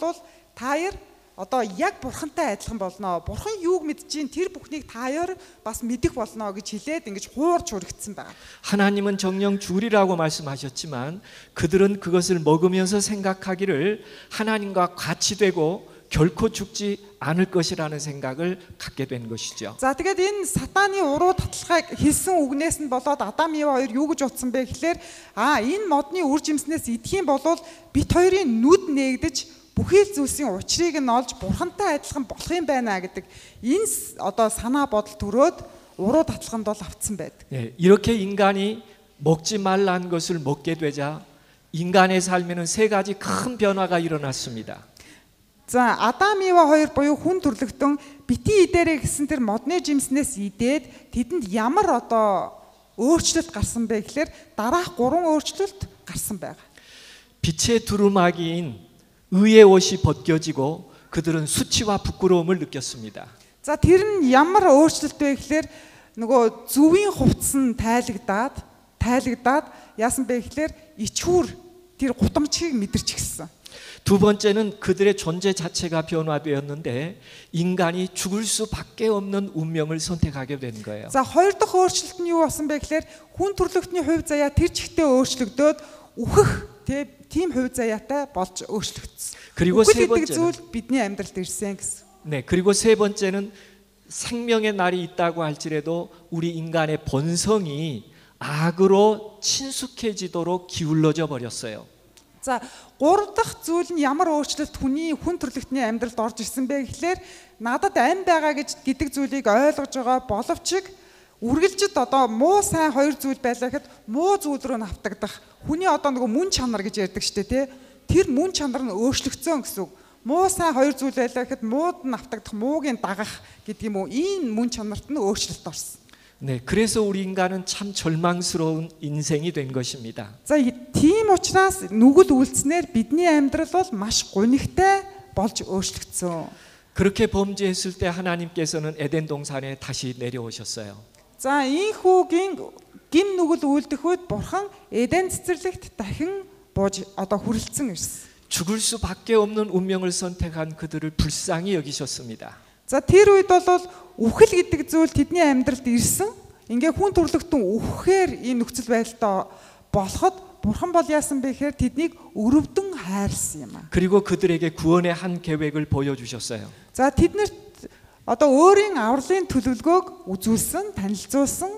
та яар одоо яг бурхантай адилхан болно. Бурхан юуг мэдчихин тэр бүхнийг та яар бас мэдэх болно гэж хэлээд ингэж хуурч өргөцсөн байна. 하나님은 정령 죽으리라고 말씀하셨지만 그들은 그것을 먹으면서 생각하기를 하나님과 같이 되고 결코 죽지 않을 것이라는 생각을 갖게 된 것이죠. За тэгээд энэ сатаны уруу татлагыг хэлсэн үгнээс нь болоод Адам Ива хоёр юу гэж утсан бэ гэхээр энэ модны үр жимснээс идэх юм бол бит хоёрын нүд нээгдэж бүхий зүйлсийн учрыг нь олж бурхантай адилхан болох юм байна гэдэг энэ одоо санаа бодол төрөөд уруу татлаганд бол автсан байдаг. 네, 이렇게 인간이 먹지 말라는 것을 먹게 되자 인간의 삶에는 세 가지 큰 변화가 일어났습니다. За Адам Ива хоёр буюу хүн төрлөختөн битгий идээрэй гэсэн тэр модны жимснээс идээд тэдэнд ямар одоо өөрчлөлт гарсан бэ гэхээр дараах 3 өөрчлөлт гарсан байна. 빛의 두루마기인 의의 옷이 벗겨지고 그들은 수치와 부끄러움을 느꼈습니다. За тэр нь ямар өөрчлөлт вэ гэхээр нөгөө зүвийн хувцас нь тайлагдаад яасан бэ гэхээр ичхүр тэр гутамчийг мэдэрч гисэн. 두 번째는 그들의 존재 자체가 변화되었는데 인간이 죽을 수밖에 없는 운명을 선택하게 된 거예요. За хоёр дахь өөрчлөлт нь юу болсон бэ гэхээр хүн төрлөختний хувь заяа тэр чигтээ өөрчлөгдөөд үхэх тийм хувь заяатай болж өөрчлөгдсөн. 그리고 세 зүйл 번째는 бидний амьдралд ирсэн гэсэн. 네, 그리고 세 번째는 생명의 날이 있다고 할지라도 우리 인간의 본성이 악으로 친숙해지도록 기울어져 버렸어요. За 3 дахь зүйл нь ямар өөрчлөлт хүн төрлөختний амьдралд орж ирсэн бэ гэхлээр надад ам байгаа гэдэг зүйлийг ойлгож байгаа боловч үргэлжид одоо муу сайн хоёр зүйл байлаа гэхэд муу зүйл рүү навтагдах хүний одоо нөгөө мөн чанар гэж ярьдаг шүү дээ тий. Тэр мөн чанар нь өөрчлөгдсөн гэсэн үг. Муу сайн хоёр зүйл байлаа гэхэд мууд нь навтагдах муугийн дагах гэдэг юм уу ийм мөн чанарт нь өөрчлөлт орсон. 네, 그래서 우리 인간은 참 절망스러운 인생이 된 것입니다. За тийм учраас нүгэл үйлснээр бидний амьдрал бол маш гунигтай болж өөрчлөгдсөн. 그렇게 범죄했을 때 하나님께서는 에덴 동산에 다시 내려오셨어요. За ийхүүгийн гим нүгэл үйлдэх үед бурхан Эден цэцэрлэгт дахин бууж одоо хүрэлцэн ирсэн. 죽을 수밖에 없는 운명을 선택한 그들을 불쌍히 여기셨습니다. За тэр үед бол үхэл гэдэг зүйл тэдний амьдралд ирсэн. Ингээ хүн төрлөختөн үхэхээр энэ нөхцөл байдалтай болоход бурхан бол яасан бэ гэхээр тэднийг өрөвдөн хайрлсан юм аа. 그리고 그들에게 구원의 한 계획을 보여주셨어요. За тэднэрт одоо өөрийн авралын төлөвлөгөөг үзүүлсэн, танилцуулсан.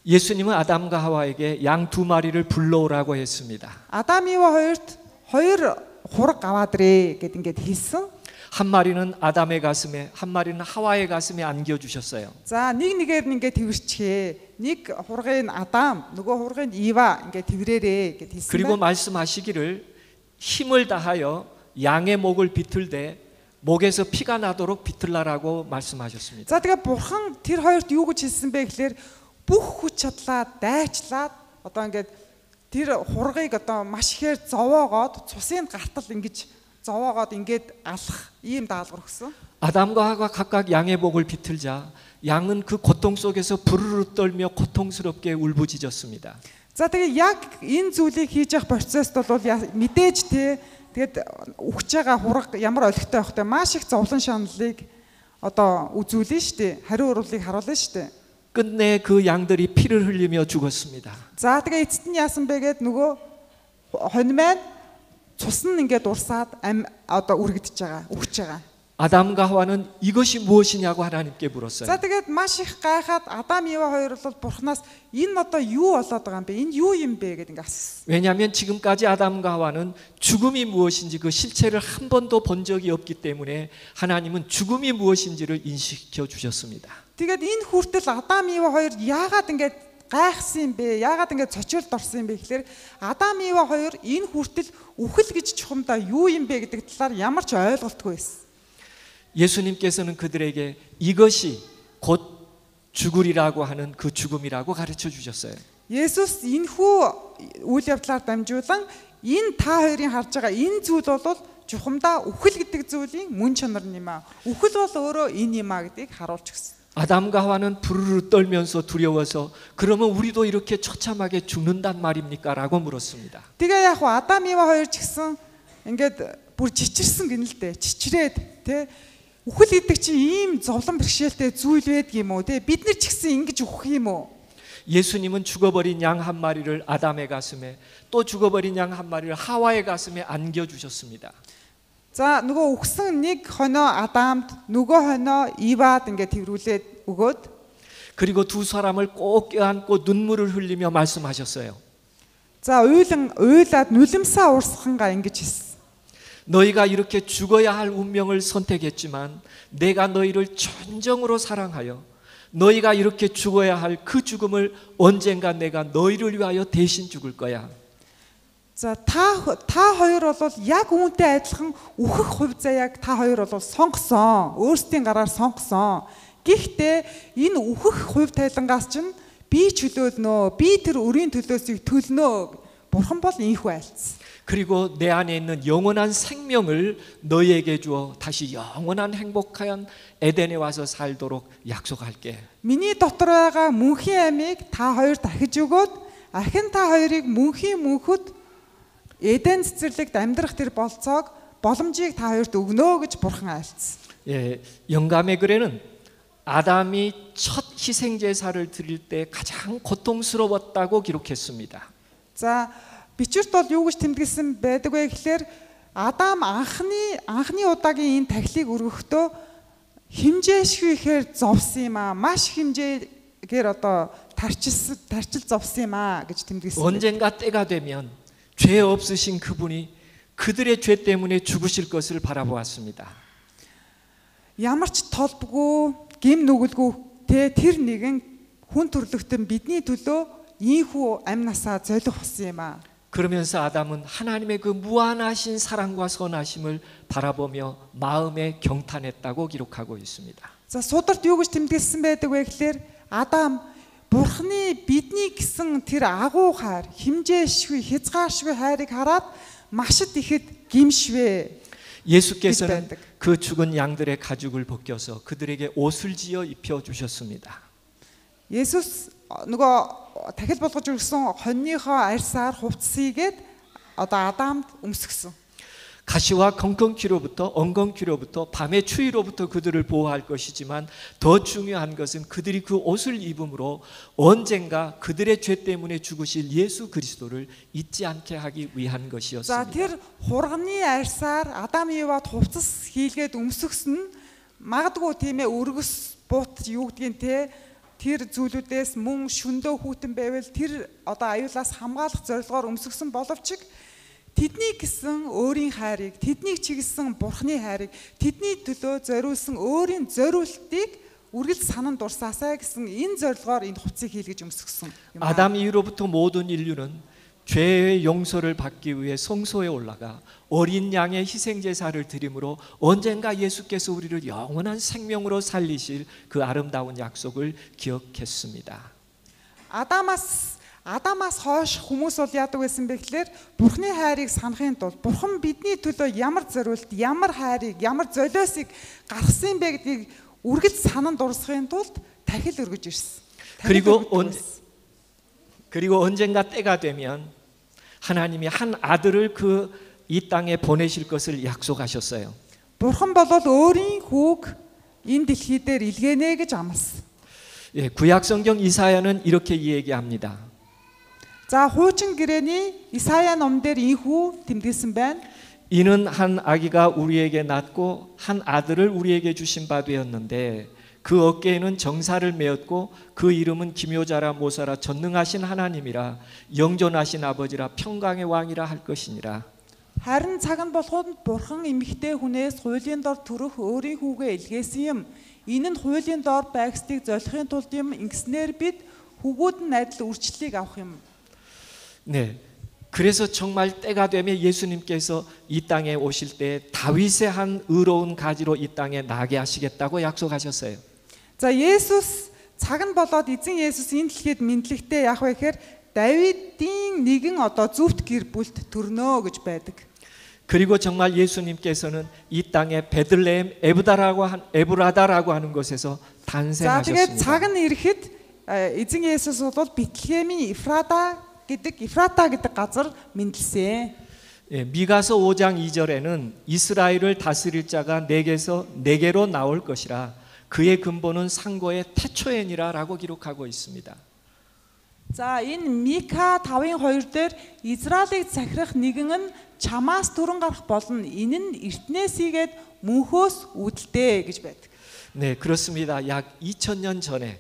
예수님은 아담과 하와에게 양 2마리를 불러오라고 했습니다. Адам Ива хоёрт 2 хураг аваад ирээ гэд ингээд хэлсэн. 한 마리는 아담의 가슴에, 한 마리는 하와의 가슴에 안겨주셨어요. За нэгээр нь ингээд тэрвэрчээ. Нэг хургийг Адам, нөгөө хургийг Ива ингээд тэрвэрээрээ гэд хэлсэн. 그리고 말씀하시기를 힘을 다하여 양의 목을 비틀되 목에서 피가 나도록 비틀라라고 말씀하셨습니다. За тэгээ бурхан тэр хоёрт юу гэж хэлсэн бэ гэхээр бүх хүч чадлаа дайчлаад одоо ингээд тэр хургийг одоо маш ихээр зовоогоод цусын гартал ингэж зовоогоод ингээд алах ийм даалгавар өгсөн. 아담과 하와 각각 양의 목을 비틀자 양은 그 고통 속에서 부르르 떨며 고통스럽게 울부짖었습니다. За тэгээ яг энэ зүйлийг хийж явах процесст бол мэдээж тэгээд өгч байгаа хураг ямар олигтой байх вэ? Маш их зовлон шаналлыг одоо үзүүлнэ шүү дээ. Хариу урвалыг харуулна шүү дээ. 끝내 그 양들이 피를 흘리며 죽었습니다. За тэгээ эцэст нь яасан бэ гэд нөгөө хонь маань цус нь ингээд урсаад одоо үргэж байгаа, өгч байгаа. 아담과 하와는 이것이 무엇이냐고 하나님께 물었어요. За тэгээд маш их гайхаад Адам Ива хоёр бол бурхнаас энэ одоо юу болоод байгаа юм бэ? Энэ юу юм бэ гэдэг ингээд асуусан. 왜냐하면 지금까지 아담과 하와는 죽음이 무엇인지 그 실체를 한 번도 본 적이 없기 때문에 하나님은 죽음이 무엇인지를 인식시켜 주셨습니다. Тэгээд энэ хүртэл Адам Ива хоёр яагаад ингээд гайхсан юм бэ? Яагаад ингээд цочилд орсон юм бэ гэхээр Адам Ива хоёр энэ хүртэл үхэл гэж чухамдаа юу юм бэ гэдэг талаар ямар ч ойлголтгүй байсан. 예수님께서는 그들에게 이것이 곧 죽으리라고 하는 그 죽음이라고 가르쳐 주셨어요. Есүс энэхүү үйл явдлаар дамжуулан энэ та хоёрын харж байгаа энэ зүйл бол чухамдаа үхэл гэдэг зүйлийн мөн чанар юм аа. Үхэл бол өөрөө энэ юм аа гэдгийг харуулж өгсөн. 아담과 하와는 부르르 떨면서 두려워서 그러면 우리도 이렇게 처참하게 죽는단 말입니까라고 물었습니다. Тэгээ яг хуу Адам Ива хоёр ч гэсэн ингээд бүр чичирсэн гэнэ л дээ. Чичрээд тэ үхэл гэдэг чинь ийм зовлон бэрхшээлтэй зүйл байдаг юм уу те бид нар ч гэсэн ингэж үхэх юм уу? 예수님은 죽어버린 양 한 마리를 아담의 가슴에 또 죽어버린 양 한 마리를 하와의 가슴에 안겨 주셨습니다. За нөгөө үхсэн нэг хоноо Адамд нөгөө хоноо Ивад ингээд тэрвүүлээд өгөөд 그리고 두 사람을 꼭 껴안고 눈물을 흘리며 말씀하셨어요. за уйлаад нүлэмсаа урсгангаа ингэж хэлсэн. 너희가 이렇게 죽어야 할 운명을 선택했지만 내가 너희를 전정으로 사랑하여 너희가 이렇게 죽어야 할 그 죽음을 언젠가 내가 너희를 위하여 대신 죽을 거야. За та хоёр бол яг үүнтэй адилхан үхэх хувь заяаг та хоёр бол сонгосон. Өөрсдийн гараар сонгосон. Гэхдээ энэ үхэх хувь тайлангаас чинь би чөлөөлнө. Би тэр өрийн төлөөсийг төлнө. Бурхан бол ийхүү айлцсан. 그리고 내 안에 있는 영원한 생명을 너희에게 주어 다시 영원한 행복한 에덴에 와서 살도록 약속할게. Миний дотор байгаа мөнхийн амийг та хоёр дахиж өгөөд ахин та хоёрыг мөнхийн мөнхөд Эден цэцэрлэгт амьдрах тэр болцоог боломжийг та хоёрт өгнө гэж бурхан айлцсан. 예, 영감의 글에는 아담이 첫 희생 제사를 드릴 때 가장 고통스러웠다고 기록했습니다. За бичвэрт бол юу гэж тэмдэглэсэн байдаг вэ гэхээр Адам анхны удаагийн энэ тахилыг өргөхдөө хэмжээшгүй ихээр зовсон юм аа. Маш хэмжээгээр одоо тарчил зовсон юм аа гэж тэмдэглэсэн. 언젠가 때가 되면 죄 없으신 그분이 그들의 죄 때문에 죽으실 것을 바라보았습니다. Ямар ч толбгүй, гим нүгэлгүй тэр нэгэн хүн төрлөختөн бидний төлөө ийхүү амьнасаа золих болсон юм аа. 그러면서 아담은 하나님의 그 무한하신 사랑과 선하심을 바라보며 마음에 경탄했다고 기록하고 있습니다. За сударт юу гэж тэмдэглэсэн байдаг вэ гэхээр Адам Бурхны бидний гэсэн тэр агуу хайр, хэмжээшгүй, хязгааршгүй хайрыг хараад машид ихэд гимшвэ. 예수께서는 그 죽은 양들의 가죽을 벗겨서 그들에게 옷을 지어 입혀 주셨습니다. Есүс нөгөө дахил болгож өгсөн хоньныхоо арьсаар хувцсыгээд одоо Адамд өмсгсөн. 가시와 엉겅퀴로부터 밤의 추위로부터 그들을 보호할 것이지만 더 중요한 것은 그들이 그 옷을 입음으로 언젠가 그들의 죄 때문에 죽으실 예수 그리스도를 잊지 않게 하기 위한 За 것이었습니다. тэр хурганы арьсаар Адам Евад хувцас хийлгээд өмсгсөн магадгүй тийм ээ өргөс буут юу гэдгийг те тэр зүйлүүдээс мөн шөндөө хүүтэн байвал тэр одоо аюулаас хамгаалах зорилгоор өмсгсөн боловч тэдний гэсэн өөрийн хайрыг, тэднийг чиглэсэн Бурхны хайрыг, тэдний төлөө зориулсан өөрийн зориултыг үргэлж санан дурсаасаа гэсэн энэ зорилгоор энэ хувцсыг хийлгэж өмсгсөн юм. 아담 이후로부터 모든 인류는 죄의 용서를 받기 위해 성소에 올라가 어린 양의 희생 제사를 드림으로 언젠가 예수께서 우리를 영원한 생명으로 살리실 그 아름다운 약속을 기억했습니다. Адамаас хойш хүмүүс бол яадаг байсан бэ гэхээр Бурхны хайрыг санахын тулд Бурхан бидний төлөө ямар зориулт, ямар хайрыг, ямар золиосыг гаргасан бэ гэдгийг үргэлж санан дурсахын тулд дахил өргөж ирсэн. 그리고 언젠가 때가 되면 하나님이 한 아들을 이 땅에 보내실 것을 약속하셨어요. Бурхан бол өөрийн хүүг энэ дэлхий дээр илгээнэ гэж амласан. 예, 구약 성경 이사야는 이렇게 얘기합니다. За хуучин гэрээний Исая ном дээр ийхүү тэмдэглэсэн байна. 이는 한 아기가 우리에게 낳고 한 아들을 우리에게 주신 바 되었는데 그 어깨에는 정사를 메었고 그 이름은 기묘자라 모사라 전능하신 하나님이라 영존하신 아버지라 평강의 왕이라 할 것이니라. Харин цаг нь болоход Бурхан эмэгтэй хүнээс хуулийн дор төрөх өөрийн хүүгээ илгээсэн юм. Энэ нь хуулийн дор байгсныг золихын тулд юм. Ингэснээр бид хүүгүүд нь адил үрчлэлийг авах юм. 네. 그래서 정말 때가 되면 예수님께서 이 땅에 오실 때 다윗의 한 의로운 가지로 이 땅에 나게 하시겠다고 약속하셨어요. За Есүс цаг нь болоод эзэн Есүс энэ дэлхийд мэдлэгтэй яах вэ гэхээр Давидын нэгэн одоо зүвт гэр бүлд төрнө гэж байдаг. 그리고 정말 예수님께서는 이 땅에 베들레헴 에브라다라고 하는 곳에서 За тэгээд цаг 탄생하셨습니다. нь ирэхэд эзэн Есүс бол Бэтлеhéмийн Ефрата гэдэг газар мэндэлсэн. 예, 미가서 5장 2절에는 이스라엘을 다스릴 자가 내게로 나올 것이라 그의 근본은 상고의 태초엔이라라고 기록하고 있습니다. За энэ Мика 5:2 дээр Израилийг захирах нэгэн нь чамаас түрэн гарах болно. Энэ нь эртнээсийгээд мөнхөөс үүдэлтэй гэж байдаг. 네, 그렇습니다. 약 2000년 전에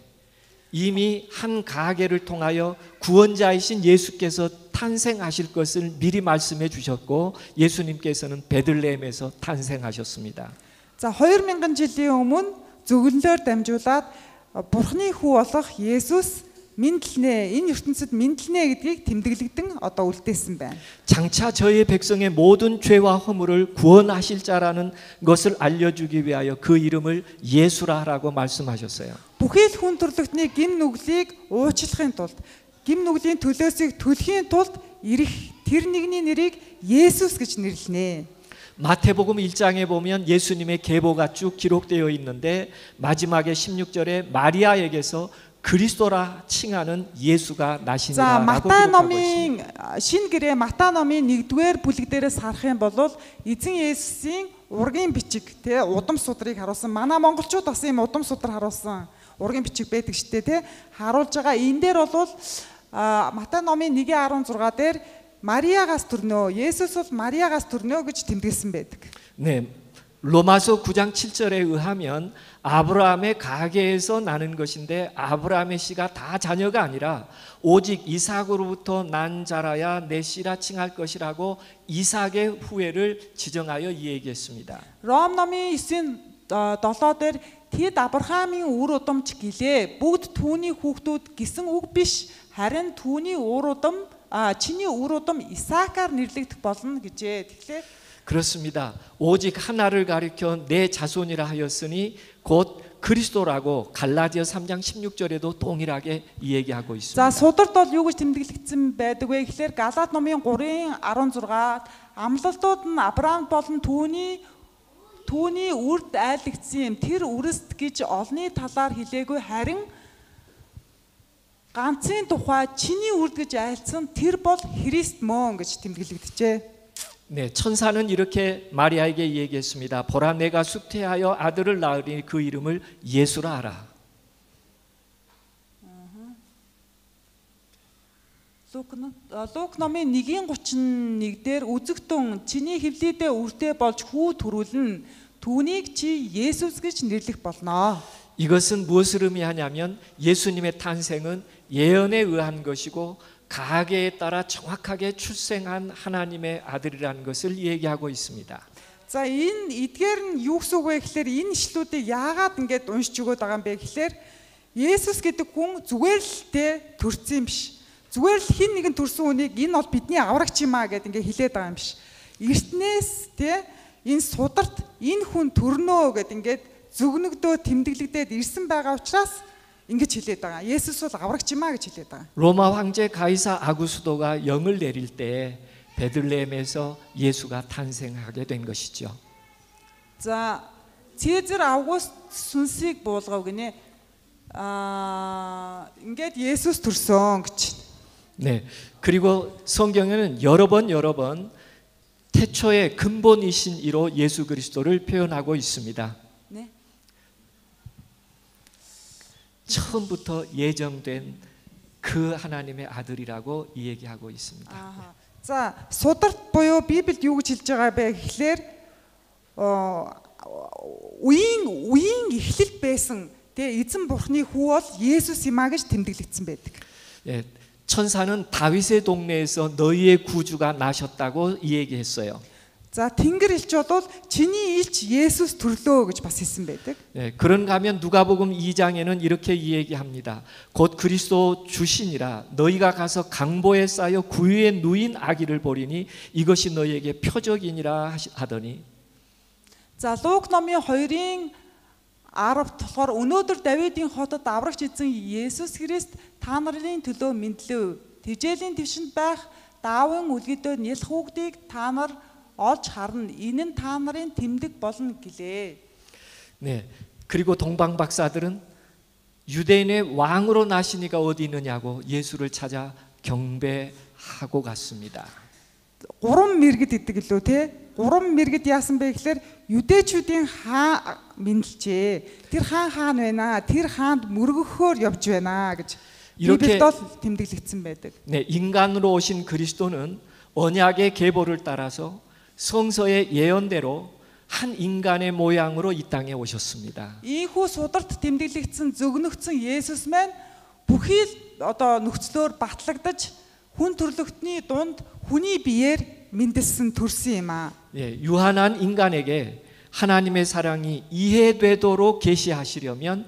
이미 한 가계를 통하여 구원자이신 예수께서 탄생하실 것을 미리 말씀해 주셨고 예수님께서는 베들레헴에서 탄생하셨습니다. За 2000 жилийн өмнө зөвлөлөөр дамжуулаад Бурхны хүү болох Есүс мэдлэнэ, энэ ертөнцид мэдлэнэ гэдгийг тэмдэглэгдэн одоо үлдээсэн байна. 장차 저의 백성의 모든 죄와 허물을 구원하실 자라는 것을 알려주기 위하여 그 이름을 예수라라고 말씀하셨어요. Бүхий л хүн төрлөختний гим нүглийг уучлахын тулд, гим нүглийн төлөөсийг төлөхийн тулд ирэх тэр нэгний нэрийг Есүс гэж нэрлэнэ. 마태복음 1장에 보면 예수님의 계보가 쭉 기록되어 있는데 마지막에 16절에 마리아에게서 그리스도라 칭하는 예수가 За 나시니라라고 Матай 기록하고 номын 있습니다. шинэ гэрээ Матай номын 1-р бүлэг дээрээс харах юм бол эзэн Есүсийн ургийн бичиг тий удам судрыг харуулсан. Манай монголчууд бас ийм удам судар харуулсан ургийн бичиг байдаг штэ тий харуулж байгаа. Энэ дээр бол Матай номын 1:16 дээр Мариагаас төрнөө. Есүс бол Мариагаас төрнөө гэж тэмдэглэсэн байдаг. 네. 로마서 9장 7절에 의하면 아브라함의 가계에서 나는 것인데 아브라함의 씨가 다 자녀가 아니라 오직 이삭으로부터 난 자라야 내 씨라 칭할 것이라고 이삭의 후예를 지정하여 이야기했습니다. Ром номын 9-7 дээр тэд Авраамийн үр удамч гэлээ. Бүгд түүний хүүхдүүд гэсэн үг биш. Харин түүний үр удам чиний үр удам Исаакаар нэрлэгдэх болно гэжээ. Тэгэхээр 그렇습니다. 오직 하나를 가리켜 내 자손이라 하였으니 곧 그리스도라고 갈라디아 3장 16절에도 동일하게 이야기하고 있습니다. За сударт бол юу гэж тэмдэглэгдсэн байдаг вэ гэхээр Галаат номын 3:16 амлалтууд нь Авраам болон түүний үрд айлгдсан юм. Тэр үрст гэж олны талаар хэлээгүй харин ганцын тухай чиний үрд гэж айлцсан тэр бол Христ мөн гэж тэмдэглэгдэжээ. 네, 천사는 이렇게 마리아에게 얘기했습니다. 보라, 내가 숙태하여 아들을 낳으니 그 이름을 예수라 하라. Лук номын 1:31 дээр үзэгтэн чиний хэвлийдээ үртэй болж хүү төрүүлнэ. Түүнийг чи Есүс гэж нэрлэх болно. 이것은 무엇을 의미하냐면 예수님의 탄생은 예언에 의한 것이고 가계에 따라 정확하게 출생한 하나님의 아들이라는 것을 얘기하고 있습니다. За энэ эдгээр нь юу гэсэн үг вэ гэхээр энэ ишлүүдийг яагаад ингэж уншиж өгöd байгаа юм бэ гэхээр Есүс гэдэг хүн зүгээр л төрсөн юм биш. Зүгээр л хин нэгэн төрсөн хүнийг энэ бол бидний аврагч юм аа гэдээ ингэ хэлээд байгаа юм биш. Эртнээс энэ сударт энэ хүн төрнөө гэдээ ингэж зүгнөгдөө тэмдэглэгдээд ирсэн байгаа учраас ингэж хэлээд байгаа. 예수스 бол аврагч юм аа гэж хэлээд байгаа. 로마 황제 가이사 아구스도가 영을 내릴 때 베들레헴에서 예수가 탄생하게 된 것이죠. За Цэзар Август сүнсийг буулгав гинэ. Ингээд 예수스 төрсөн гэж. 네. 그리고 성경에는 여러 번 태초의 근본이신 이로 예수 그리스도를 표현하고 있습니다. 네. 처음부터 예정된 그 하나님의 아들이라고 얘기하고 있습니다. За сударт буюу Библиэд юу гэж хэлж байгаа бэ гэхлээр үеийн эхлэл байсан эзэн бурхны хүү бол Есүс юм а гэж тэмдэглэгдсэн байдаг. 예, 천사는 다윗의 동네에서 너희의 구주가 나셨다고 얘기했어요. За Тэнгэр элч бол чиний илч Есүс төрлөө гэж бас хэлсэн байдаг. 네, 그런가 하면 누가복음 2장에는 이렇게 얘기합니다. 곧 그리스도 주시니라 너희가 가서 강보에 쌓여 구유에 누인 아기를 보리니 이것이 너희에게 표적이니라 하더니. За Лук номын 2-ын 10-т болохоор өнөөдөр Давидын хотод аврагч эзэн Есүс Христ та нарын төлөө мэдлэв. Тэжээлийн твшинд байх Даавын үлгэдээр нялх хүүхдийг та нар олж харна. Энэ нь та нарын тэмдэг болно гэлээ. 네. 그리고 동방 박사들은 유대인의 왕으로 나시니가 어디 있느냐고 예수를 찾아 경배하고 갔습니다. Гурван мэрэгд гэдэг лөө те. Гурван мэрэгд яасан бэ гэхээр юдэчүүдийн хаан мэдлжээ. Тэр хаан байна. Тэр хаанд мөргөхөөр явж байна гэж 이렇게 тэмдэглэгдсэн байдаг. 네, 인간으로 오신 그리스도는 언약의 계보를 따라서 성서의 예언대로 한 인간의 모양으로 이 땅에 오셨습니다. Ийхүү сударт тэмдэглэгдсэн зөгнөгдсөн Есүс маань бүхий одоо нөхцлөөр батлагдаж хүн төрлөختний дунд хүний биеэр мэндэлсэн төрсөн юм аа. 예, 유한한 인간에게 하나님의 사랑이 이해되도록 계시하시려면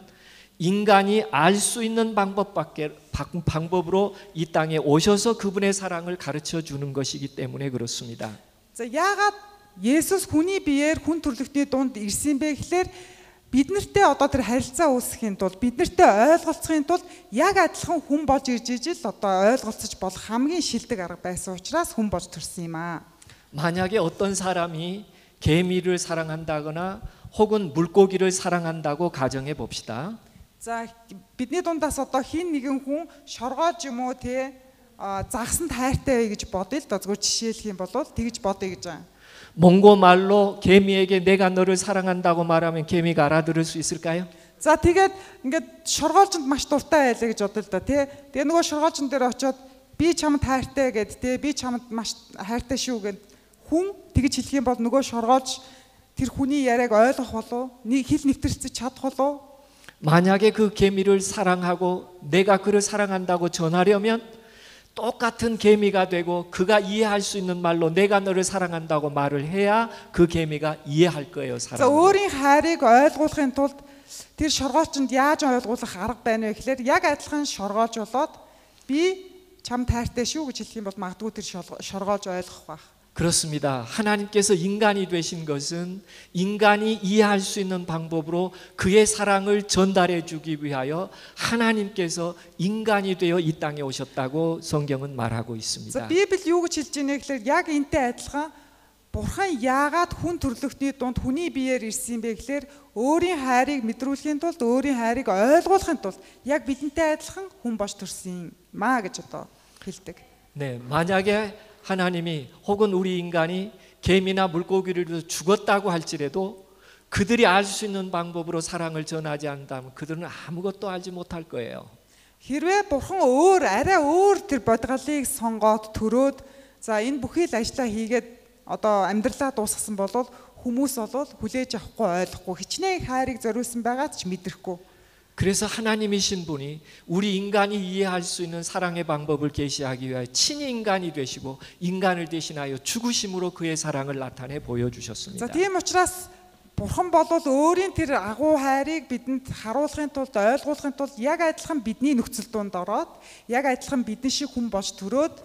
인간이 알 수 있는 방법으로 이 땅에 오셔서 그분의 사랑을 가르쳐 주는 것이기 때문에 그렇습니다. За яагаад Есүс хүний биеэр хүн төрлөختний дунд ирсэн бэ гэхээр бид нартэй одоо тэр харилцаа үүсгэхийн тулд бид нартэй ойлголцохын тулд яг адилхан хүн болж ирж ижил одоо ойлголцож болох хамгийн шилдэг арга байсан учраас хүн болж төрсөн юм аа. 만약에 어떤 사람이 개미를 사랑한다거나 혹은 물고기를 사랑한다고 가정해 봅시다. За бидний дундаас одоо хин нэгэн хүн шоргоож юм уу те загсан тайртай вэ гэж бодъё л да зөвхөн жишээлх юм бол тэгж бодъё гэж байгаа. 몽고 말로 개미에게 내가 너를 사랑한다고 말하면 개미가 알아들을 수 있을까요? За тэгээд ингээд шоргоолжинд маш дуртай байлаа гэж бодъё л да те. Тэгээ нөгөө шоргоолжин дээр очиод би чамд хайртай гэд те би чамд маш хайртай шүү гэд хүн тэгж хэлэх юм бол нөгөө шоргоолж тэр хүний яриаг ойлгох болов? Нэг хэл нэвтэрч чадах болов? 만약에 그 개미를 사랑하고 내가 그를 사랑한다고 전하려면 똑같은 개미가 되고 그가 이해할 수 있는 말로 내가 너를 사랑한다고 말을 해야 그 개미가 이해할 거예요. За 사랑. өөрийн хайрыг ойлгуулахын тулд тэр шоргоолчинд яаж ойлгуулах арга байна вэ гэхээр яг адилхан шоргоолж болоод би чам тайртай шүү гэж хэлэх юм бол магадгүй тэр шоргоолж ойлгох байх. 그렇습니다. 하나님께서 인간이 되신 것은 인간이 이해할 수 있는 방법으로 그의 사랑을 전달해 주기 위하여 하나님께서 인간이 되어 이 땅에 오셨다고 성경은 말하고 За 있습니다. Библи юу гэж хэлж байна гэхээр яг энтэй адилхан Бурхан яагаад хүн төрлөختний дунд хүний биеэр ирсэн бэ гэхээр өөрийн хайрыг мэдрүүлэхийн тулд өөрийн хайрыг ойлгуулахын тулд яг бидэнтэй адилхан хүн болж төрсөн маа гэж одоо хэлдэг. 네, 만약에 하나님이 혹은 우리 인간이 개미나 물고기를 죽었다고 할지라도 그들이 알 수 있는 방법으로 사랑을 전하지 않는다면 그들은 아무것도 알지 못할 거예요. Хэрвээ Бурхан арай өөр тэр бодгалыг сонгоод төрөөд за энэ бүхий л ажлаа хийгээд одоо амьдралаа дуусгасан бол хүмүүс бол хүлээж авахгүй ойлгохгүй хичнээн хайрыг зориулсан байгаад ч мэдрэхгүй. 그래서 하나님이신 분이 우리 인간이 이해할 수 있는 사랑의 방법을 계시하기 위하여 친히 인간이 되시고 인간을 대신하여 죽으심으로 그의 사랑을 나타내 보여주셨습니다. За тийм учраас Бурхан бол өөрийн тэр агуу хайрыг бидэнд харуулахын тулд ойлгуулахын тулд яг адилхан бидний нөхцөл донд ороод яг адилхан бидний шиг хүн болж төрөөд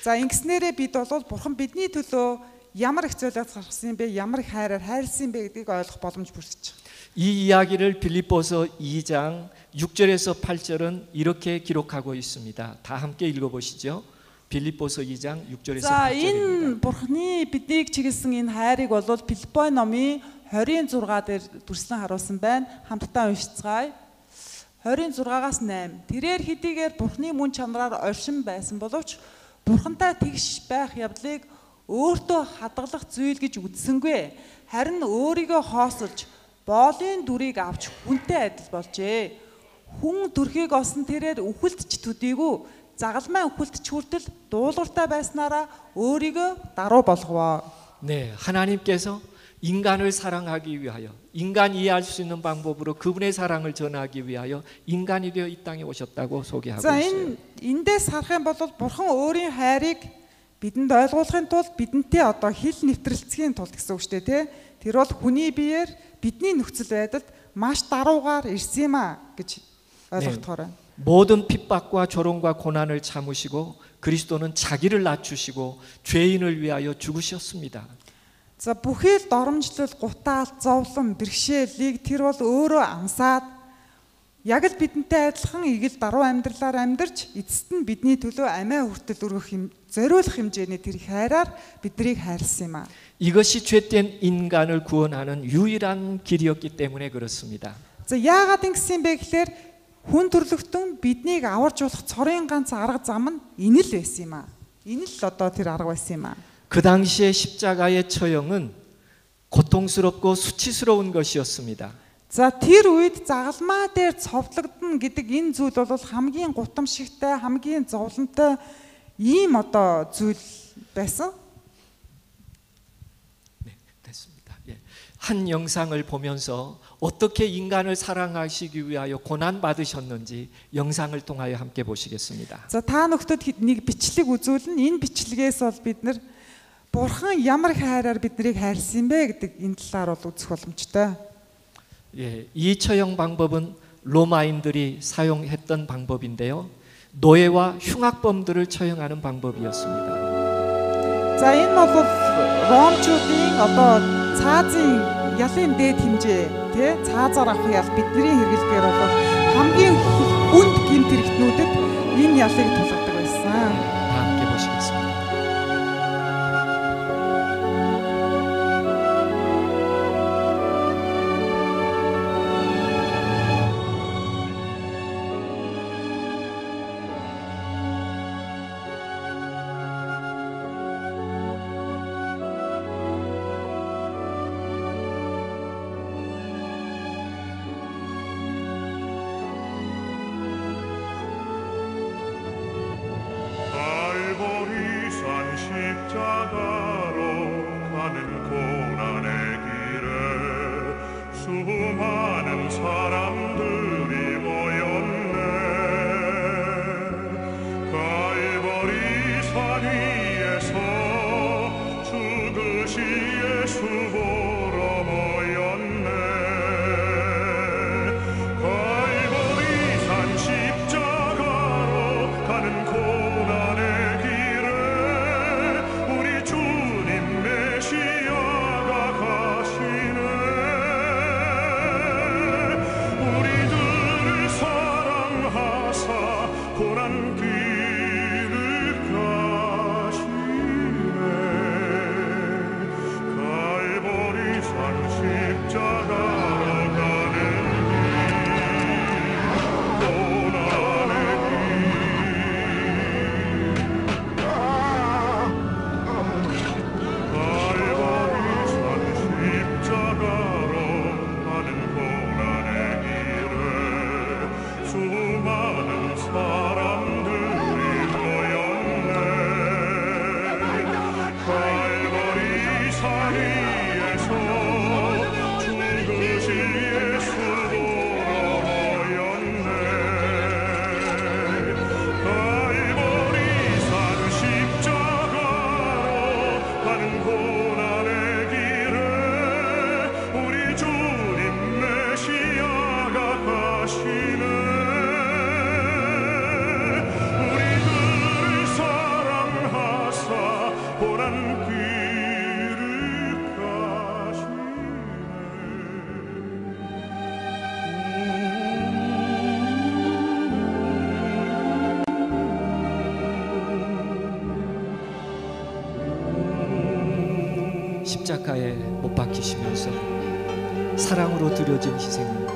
за ингэснээрээ бид бол Бурхан бидний төлөө ямар их зүйлээс гаргасан юм бэ, ямар их хайраар хайрлсан юм бэ гэдгийг ойлгох боломж бүрдэж байна. 이 이야기를 빌립보서 2장 6절에서 8절은 이렇게 기록하고 있습니다. 다 함께 읽어보시죠. 빌립보서 2장 6절에서 За 8절입니다. энэ Бурханы биднийг чиглэсэн энэ хайрыг бол Филиппой номын 26 дээр дүрслэн харуулсан байна. Хамтдаа уншицгаая. 26-аас 8. Тэрээр хэдийгээр Бурханы мөн чанараар оршин байсан боловч Бурхантай тэгш байх явдлыг өөртөө хадгалах зүйл гэж үзсэнгүй. Харин өөрийгөө хоосолж боолын дүрийг авч хүнтэй адил болжээ. Хүн төрхийг олсон тэрээр үхэлтч төдийгүй загалмай үхэлтч хүртэл дуулууртай байснараа өөрийгөө даруй болгоо. 네, 하나님께서 인간을 사랑하기 위하여 인간 이해할 수 있는 방법으로 그분의 사랑을 전하기 위하여 인간이 되어 이 땅에 오셨다고 소개하고 За 있어요. эндээс харах юм бол Бурхан өөрийн хайрыг бидэнд ойлгуулахын тулд бидэнтэй одоо хил нэвтрэлцгийн тулд гэсэн үг шүү дээ, тий? Тэр бол хүний биеэр бидний нөхцөл байдалд маш даруугаар ирсэн юм а гэж ойлгохоор байна. 모든 핍박과 조롱과 고난을 참으시고 그리스도는 자기를 낮추시고 죄인을 위하여 죽으셨습니다. За бүхий л доромжлол, гутаал, зовлон, бэрхшээлийг тэр бол өөрөө амсаад яг л бидэнтэй адилхан игэл даруй амьдралаар амьдарч эцэст нь бидний төлөө амиа хүртэл өргөх зориулах хэмжээний тэр их хайраар биднийг хайрлсан юм а. 이것이 죄된 인간을 구원하는 유일한 길이었기 때문에 그렇습니다. За яагаад ингэсэн бэ гэхээр хүн төрлөختөн биднийг аварж болох цорын ганц арга зам нь энэ л байсан юм а. Энэ л одоо тэр арга байсан юм а. 그 당시의 십자가의 처형은 고통스럽고 수치스러운 것이었습니다. За тэр үед загалмаа дээр цовдлогдно гэдэг энэ зүйл бол хамгийн гутамшигтай, хамгийн зовлонтой ийм одоо зүйл байсан. 네, 됐습니다. 예. 한 영상을 보면서 어떻게 인간을 사랑하시기 위하여 고난 받으셨는지 영상을 통하여 함께 보시겠습니다. За та нөхдөд нэг бичлэг үзүүлнэ. Энэ бичлэгээс бол бид нар Бурхан ямар хайраар биднийг хайрлсан бэ гэдэг энэ талаар бол үзэх боломжтой. 예, 이 처형 방법은 로마인들이 사용했던 방법인데요. 노예와 흉악범들을 처형하는 방법이었습니다. За энэ бол ромчуудын одоо цаазын ялын дээд хэмжээ тий цаазаар авах ял бидний хэрэглэхээр бол хамгийн хүнд гэмт хэрэгтнүүдэд энэ ялыг тулгадаг байсан. 다 함께 보시겠습니다. 수많은 사람들이 모였네. 갈보리 산 위에서 죽으신 예수 보러 모였네. 갈보리 산 십자가로 가는 고난의 길에 우리 주님 메시아가 가시네. 우리들을 사랑하사 고난 길을 가시네. 갈보리 산 십자가로 가는 길, 고난의 갈보리 산 십자가로 가는 고난의 길에 수많은 사람들이 모였네. 갈보리 산 위에서 죽으신 예수 보러 모였네. 갈보리 산 십자가로 가는 고난의 길에 우리 주님 메시아가 가시네. 우리들을 사랑하사 고난 길을 가시네. 십자가에 못 박히시면서 사랑으로 드려진 희생은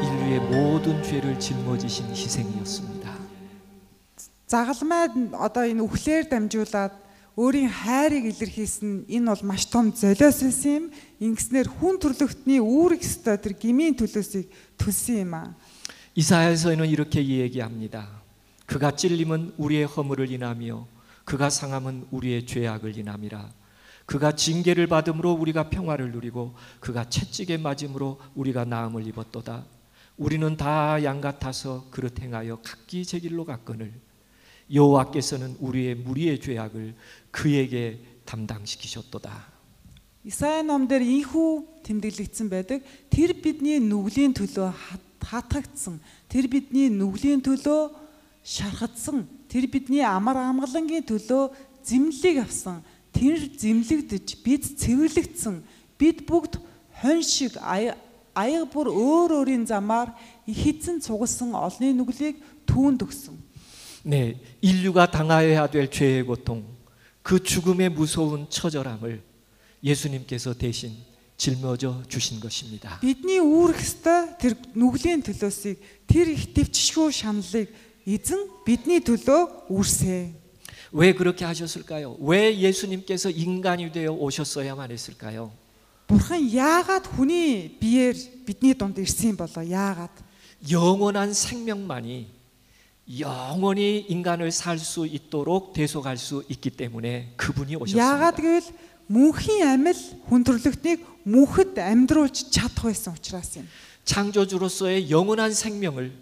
인류의 모든 죄를 짊어지신 희생이었습니다. Загалмайд одоо энэ үхлээр дамжуулаад өөрийн хайрыг илэрхийлсэн энэ бол маш том золиос байсан юм. Ингэснээр хүн төрлөختний үүрэг ёстой тэр гмийн төлөөсийг төлсөн юм аа. 이사야서에는 이렇게 이야기합니다. 그가 찔림은 우리의 허물을 인하며 그가 상함은 우리의 죄악을 인함이라. 그가 징계를 받음으로 우리가 평화를 누리고 그가 채찍에 맞음으로 우리가 나음을 입었도다. 우리는 다 양 같아서 그릇 행하여 각기 제 길로 갔거늘 여호와께서는 우리의 무리의 죄악을 그에게 담당시키셨도다. Исаи ном дээр ийхүү тэмдэглэгдсэн байдаг. Тэр бидний нүглийн төлөө хатагдсан. Тэр бидний нүглийн төлөө шархагдсан. Тэр бидний амар амгалангийн төлөө зэмлэлийг авсан. Тэр зэмлэгдэж бид цэвэрлэгдсэн. Бид бүгд хон шиг аяга бүр өөр өөрийн замаар ихэдсэн цугласан олны нүглийг түүнд өгсөн. 네, 인류가 당하여야 될 죄의 고통, 그 죽음의 무서운 처절함을 예수님께서 대신 짊어져 주신 것입니다. Бидний үүрэх ёстой тэр нүглийн төлөөсийг тэр их төвчшгүй шаналлыг эзэн бидний төлөө үүрсэ. 왜 그렇게 하셨을까요? 왜 예수님께서 인간이 되어 오셨어야만 했을까요? Бурхан яагаад хүний биеэр бидний дунд ирсэн болоо? Яагаад? 영원한 생명만이 영원히 인간을 살 수 있도록 대속할 수 있기 때문에 그분이 Яагаад 오셨습니다. гэвэл мөнхийн амил хүн төрлөختнийг мөнхөд амьдруулж чадах байсан учраас юм. 창조주로서의 영원한 생명을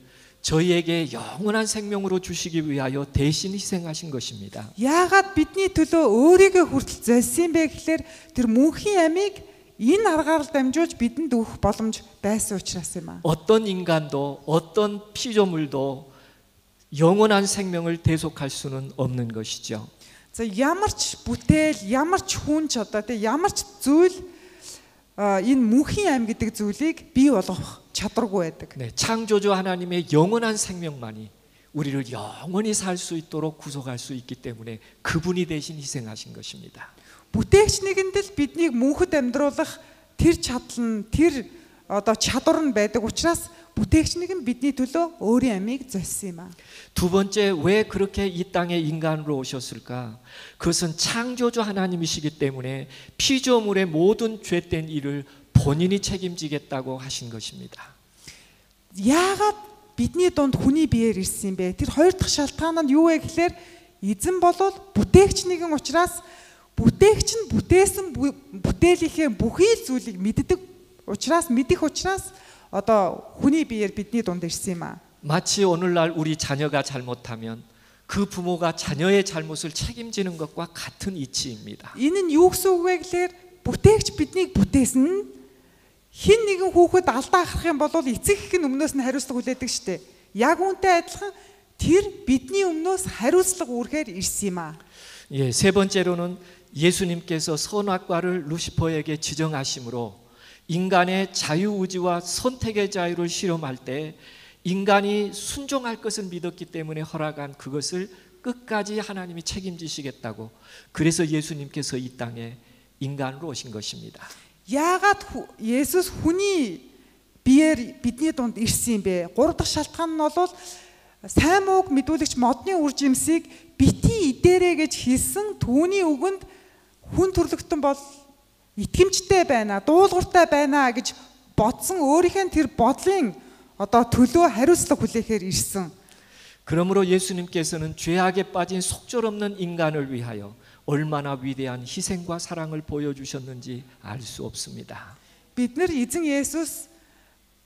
저희에게 영원한 생명으로 주시기 위하여 대신 희생하신 것입니다. Яагаад бидний төлөө өөрийгөө хүртэл золсон бэ гэхээр тэр мөнхийн амийг энэ аргаар л дамжуулж бидэнд өгөх боломж байсан учраас юм аа. 어떤 인간도 어떤 피조물도 영원한 생명을 대속할 수는 없는 것이죠. За ямар ч бүтээл, ямар ч хүн ч одоо тэг ямар ч зүйл энэ мөнхийн ам гэдэг зүйлийг бий болгох чадваргүй байдаг. 네, 창조주 하나님의 영원한 생명만이 우리를 영원히 살 수 있도록 구속할 수 있기 때문에 그분이 대신 희생하신 것입니다. Бүтээгч нэгэнд л биднийг мөнхөд амьдруулах тэр чадал нь тэр одоо чадвар нь байдаг учраас бүтээгч нэгэн бидний төлөө өөрийн амийг золсон юм аа. 두 번째 왜 그렇게 이 땅에 인간으로 오셨을까? 그것은 창조주 하나님이시기 때문에 피조물의 모든 죄된 일을 본인이 책임지겠다고 하신 것입니다. Яагаад бидний дунд хүний биеэр ирсэн юм бэ? Тэр хоёр дахь шалтгаан нь юу вэ гэхээр эзэн болвол бүтээгч нэгэн учраас бүтээгч нь бүтээсэн бүтээлийнхээ бүхий зүйлийг мэддэг Учраас мэдэх учраас одоо хүний биеэр бидний дунд ирсэн юм аа. 마치 오늘날 우리 자녀가 잘못하면 그 부모가 자녀의 잘못을 책임지는 것과 같은 이치입니다. Энэ нь юу гэсэн үг вэ гэхээр бүтээгч биднийг бүтээсэн нь хин нэгэн хүүхэд алдаа гарах юм бол эцэг их нь өмнөөс нь хариуцлага хүлээдэг штэ. Яг үүнтэй адилхан тэр бидний өмнөөс хариуцлага үүрхээр ирсэн юм аа. 예, 세 번째로는 예수님께서 선악과를 루시퍼에게 지정하심으로 인간의 자유의지와 선택의 자유를 실험할 때 인간이 순종할 것을 믿었기 때문에 허락한 그것을 끝까지 하나님이 책임지시겠다고 그래서 예수님께서 이 땅에 인간으로 오신 것입니다. Яагаад Есүс хүний биеэр бидний дунд ирсэн юм бэ? Гурав дахь шалтгаан нь бол сайн мууг мэдүүлэгч модны үр жимсийг бити идээрэ гэж хэлсэн түүний үгэнд хүн төрлөختөн бол итгэмжтэй байна, дуулууртай байна гэж бодсон өөрийнхөө тэр бодлын одоо төлөө хариуцлага хүлээхээр ирсэн. 그러므로 예수님께서는 죄악에 빠진 속절없는 인간을 위하여 얼마나 위대한 희생과 사랑을 보여주셨는지 알 수 없습니다. Бид нар эзэн Есүс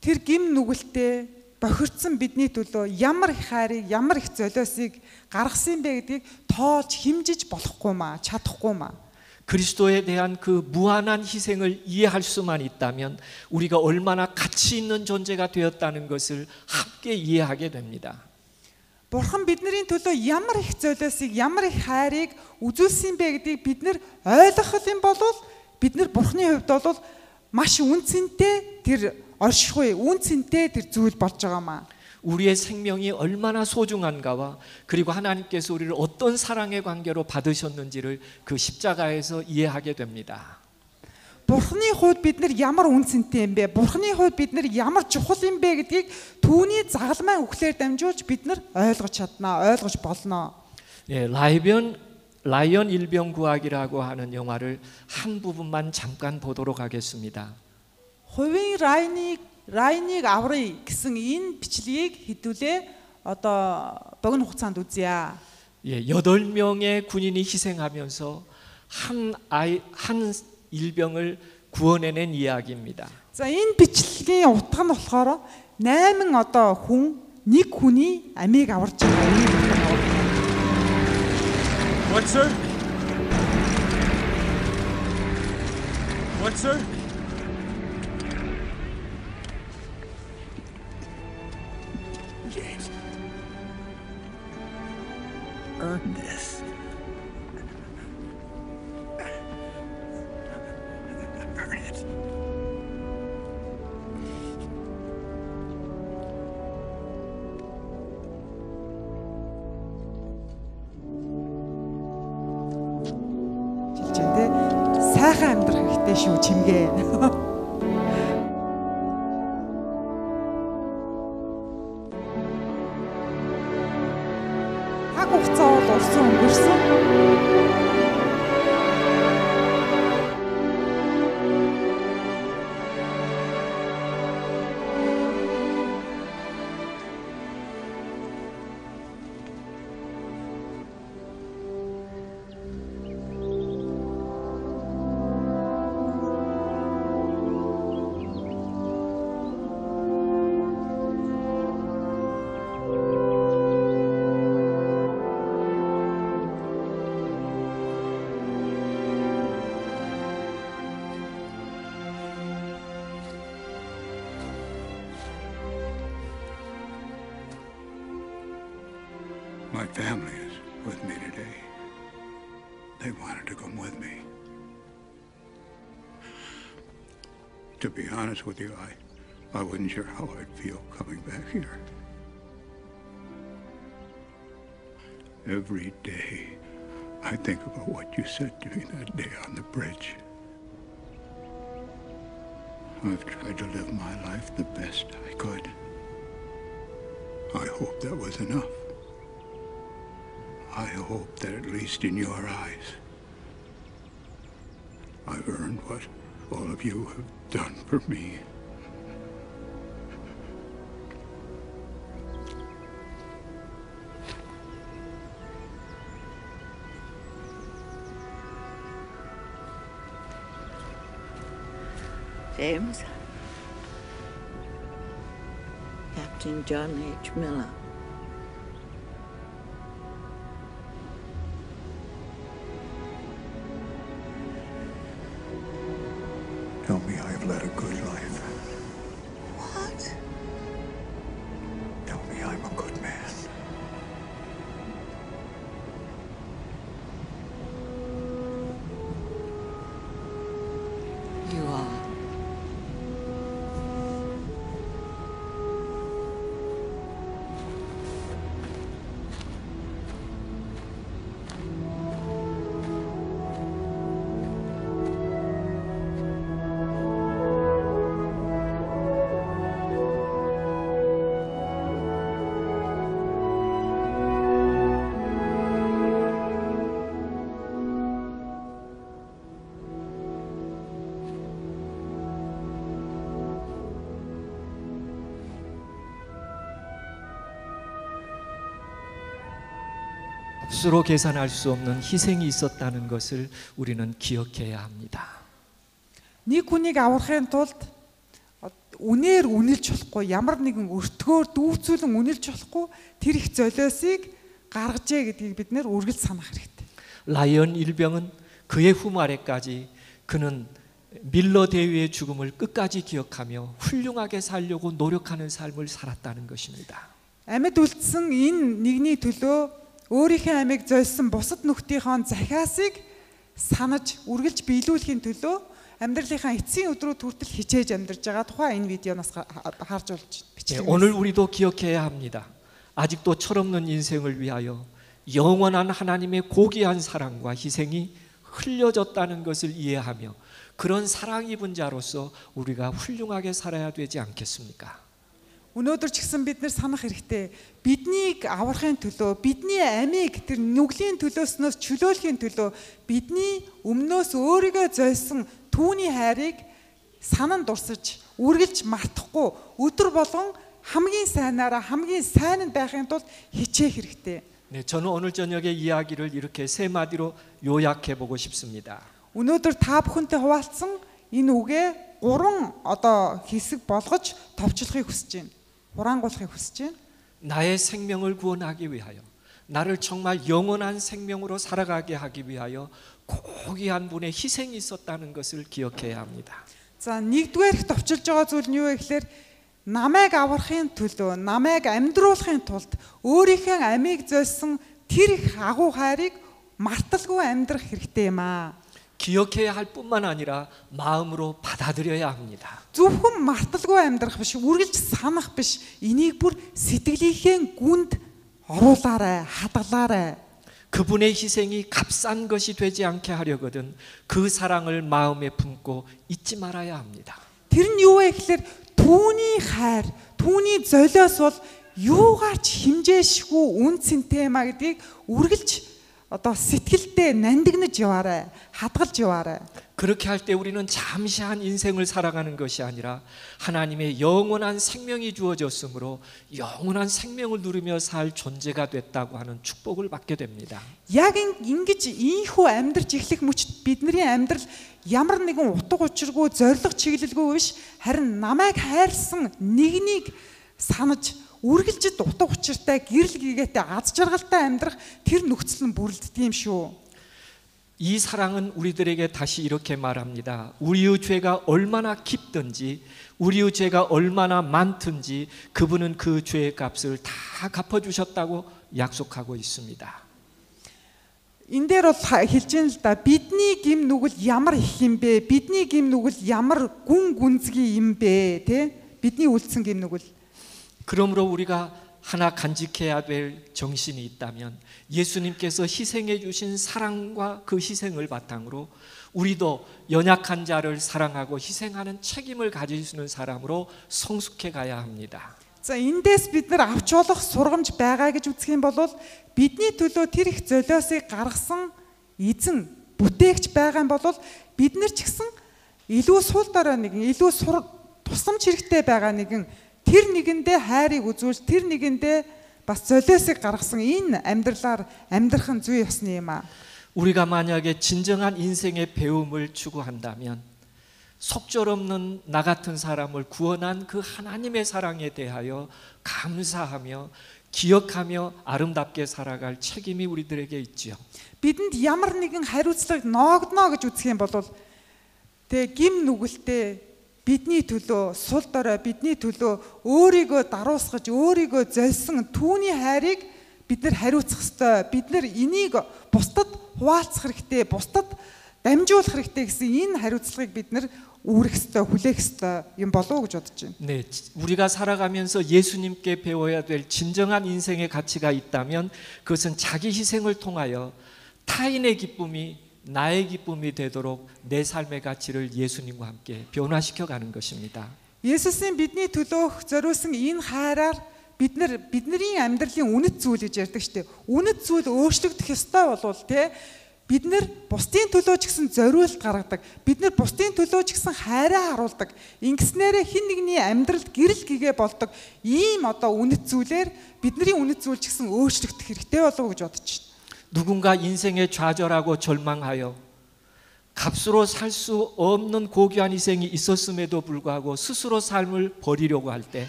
тэр гим нүгэлтэд бохирдсан бидний төлөө ямар их хайрыг, ямар их золиосыг гаргасан бэ гэдгийг тоолж химжиж болохгүй маа, чадахгүй маа. 그리스도에 대한 그 무한한 희생을 이해할 수만 있다면 우리가 얼마나 가치 있는 존재가 되었다는 것을 함께 이해하게 됩니다. Бурхан бидний төлөө ямар их золиосыг, ямар их хайрыг үзүүлсэн бэ гэдгийг бид нар ойлгох юм бол бид нар Бурханы хувьд бол маш үнцэнтэй тэр оршихуй, үнцэнтэй тэр зүйл болж байгаамаа. 우리의 생명이 얼마나 소중한가와 그리고 하나님께서 우리를 어떤 사랑의 관계로 받으셨는지를 그 십자가에서 이해하게 됩니다. Бурханы хувьд бид нар ямар үнцэнтэй юм бэ? Бурханы хувьд бид нар ямар чухал юм бэ гэдгийг түүний загалмай үхлээр дамжуулж бид нар ойлгож чаднаа, ойлгож болно. 예, 라이언 일병 구하기라고 하는 영화를 한 부분만 잠깐 보도록 하겠습니다. Хувийн Райныг аврыг гэсэн энэ бичлэгийг хэдүүлээ одоо богино хугацаанд үзье. 예, 8명의 군인이 희생하면서 한 일병을 구원해낸 이야기입니다. За энэ бичлэгийн утга нь болохоор 8 одоо хүн нэг хүний амийг аварж байгаа юм. What, sir? What, sir? James. Earn this. Earn it. Жилчэндээ сайхан амьдрах хэрэгтэй шүү чимгээ. Хаг хугацаа бол урсан өнгөрсөн. My family is with me today. They wanted to come with me. To be honest with you, I wasn't sure how I'd feel coming back here. Every day, I think about what you said to me that day on the bridge. I've tried to live my life the best I could. I hope that was enough. I hope that at least in your eyes, I've earned what all of you have done for me. James, Captain John H. Miller. Tell me I've led a good life. What? Tell me I'm a good man. You are. 값으로 계산할 수 없는 희생이 있었다는 것을 우리는 기억해야 합니다. Нэг хүнийг аврахын тулд үнээр үнэлж болохгүй, ямар нэгэн өртгөөр дүүцүүлэн үнэлж болохгүй тэр их золиосыг гаргажээ гэдгийг бид нэр үргэлж санах хэрэгтэй. 라이언 일병은 그의 후말에까지 그는 밀러 대위의 죽음을 끝까지 기억하며 훌륭하게 살려고 노력하는 삶을 살았다는 것입니다. Амьд үлдсэн энэ нэгний төлөө өөрийнхөө амийг золисон бусад нөхдийнхөө захиасыг санаж үргэлж биелүүлэхийн төлөө амьдралынхаа эцсийн өдрүүд хүртэл хичээж амьдарч байгаа тухай энэ видеоноос харж болж бичлэг. 오늘 우리도 기억해야 합니다. 아직도 철없는 인생을 위하여 영원한 하나님의 고귀한 사랑과 희생이 흘려졌다는 것을 이해하며 그런 사랑 입은 자로서 우리가 훌륭하게 살아야 되지 않겠습니까? Өнөөдөр ч гэсэн бид нэр санах хэрэгтэй. Биднийг аврахын төлөө, бидний амийг тэр нүглийн төлөөснөөс чөлөөлөхийн төлөө бидний өмнөөс өөрийгөө зойсон түүний хайрыг санан дурсаж, үргэлж мартахгүй өдөр болгон хамгийн сайнаараа хамгийн сайн байхын тулд хичээх хэрэгтэй. 네, 저는 오늘 저녁에 이야기를 이렇게 세 마디로 요약해 보고 싶습니다. Өнөөдөр та бүхэнтэй хуваалцсан энэ үгээ 3 хэсэг болгож товчлохыг хүсэж байна. 호랑고스를 хүсэж байна. 나의 생명을 구원하기 위하여 나를 정말 영원한 생명으로 살아가게 하기 위하여 고귀한 분의 희생이 있었다는 것을 기억해야 합니다. За нэгдүгээр товчилж байгаа зүйл нь юу вэ гэхээр намайг аврахын төлөө, намайг амьдруулахын тулд өөрийнхөө амийг золисон тэр их агуу хайрыг марталгүй амьдрах хэрэгтэй юм аа. 기억해야 할 뿐만 아니라 마음으로 받아들여야 합니다. Зөвхөн марталгүй амьдрах биш, үргэлж санах биш. Энийг бүр сэтгэлийнхээ гүнд оруулаарай, хадгалаарай. 그분의 희생이 값싼 것이 되지 않게 하려거든 그 사랑을 마음에 품고 잊지 말아야 합니다. Тэр нь юу вэ гэхээр түүний хайр, түүний золиос бол юугаарч химжээшгүй үн цэнтэй маа гэдгийг үргэлж сэтгэлдээ нандинаж яваарай, хадгалж яваарай. 그렇게 할 때 우리는 잠시한 인생을 살아가는 것이 아니라 하나님의 영원한 생명이 주어졌으므로 영원한 생명을 누리며 살 존재가 됐다고 하는 축복을 받게 됩니다. Яг ингэж ийхүү амьдрч эхлэх мөчид бидний амьдрал ямар нэгэн утга учиргүй, зориг чиглэлгүй биш, харин намайг хайрлсан нэгнийг санаж үргэлжид утга учиртай, гэрэл гээтэй аз жаргалтай амьдрах тэр нөхцөл нь бүрэлддэг юм шүү. 이 사랑은 우리들에게 다시 이렇게 말합니다. 우리의 죄가 얼마나 깊든지 우리의 죄가 얼마나 많든지 그분은 그 죄의 값을 다 갚아주셨다고 약속하고 있습니다. Энэ дээр бол хэлж байна л да, бидний гим нүгэл ямар их юм бэ? Бидний гим нүгэл ямар гүн гүнзгий юм бэ? Тэ? Бидний үлдсэн гим нүгэл. 그러므로 우리가 하나 간직해야 될 정신이 있다면 예수님께서 희생해 주신 사랑과 그 희생을 바탕으로 우리도 연약한 자를 사랑하고 희생하는 책임을 가질 수 있는 사람으로 성숙해 가야 합니다. За эндээс бид нар авч болох сургамж байгаа гэж үзэх юм бол бидний төлөө тэр их золиосыг гаргасан эзэн бүтээгч байгаа юм бол бид нар ч гэсэн илүү сул дараа нэгэн илүү тусламж хэрэгтэй байгаа нэгэн тэр нэгэндээ хайрыг үзүүл тэр нэгэндээ бас золиосыг гаргасан энэ амьдралаар амьдрах нь зүй ёсны юм аа. 우리가 만약에 진정한 인생의 배움을 추구한다면 속절없는 나 같은 사람을 구원한 그 하나님의 사랑에 대하여 감사하며 기억하며 아름답게 살아갈 책임이 우리들에게 있지요. Бидэнд ямар нэгэн хариуцлага ноогдно гэж үзэх юм бол тэгээ гим нүгэлтэй бидний төлөө сул дорой бидний төлөө өөрийгөө даруусгаж өөрийгөө золисон түүний хайрыг бид нар хариуцах ёстой. Бид нар энийг бусдад хуваалцах хэрэгтэй, бусдад дамжуулах хэрэгтэй гэсэн энэ хариуцлагыг бид нар үүрэх ёстой, хүлээх ёстой юм болов уу гэж бодож байна. 네, 우리가 살아가면서 예수님께 배워야 될 진정한 인생의 가치가 있다면 그것은 자기 희생을 통하여 타인의 기쁨이 나의 기쁨이 되도록 내 삶의 가치를 예수님과 함께 변화시켜 가는 것입니다. Есүсийн бидний төлөөх зориулсан энэ хайраар бидний амьдралын үнэт зүйл гэж ярьдаг шүү дээ. Үнэт зүйл өөрчлөгдөх ёстой болвол те бид нар бусдын төлөө ч гэсэн зориулт гаргадаг. Бид нар бусдын төлөө ч гэсэн хайраа харуулдаг. Ингэснээрээ хин нэгний амьдралд гэрэл гэгээ болдог. Ийм одоо үнэт зүйлээр бидний үнэт зүйл ч гэсэн өөрчлөгдөх хэрэгтэй болов уу гэж бодож байна. 누군가 인생에 좌절하고 절망하여 값으로 살 수 없는 고귀한 희생이 있었음에도 불구하고 스스로 삶을 버리려고 할 때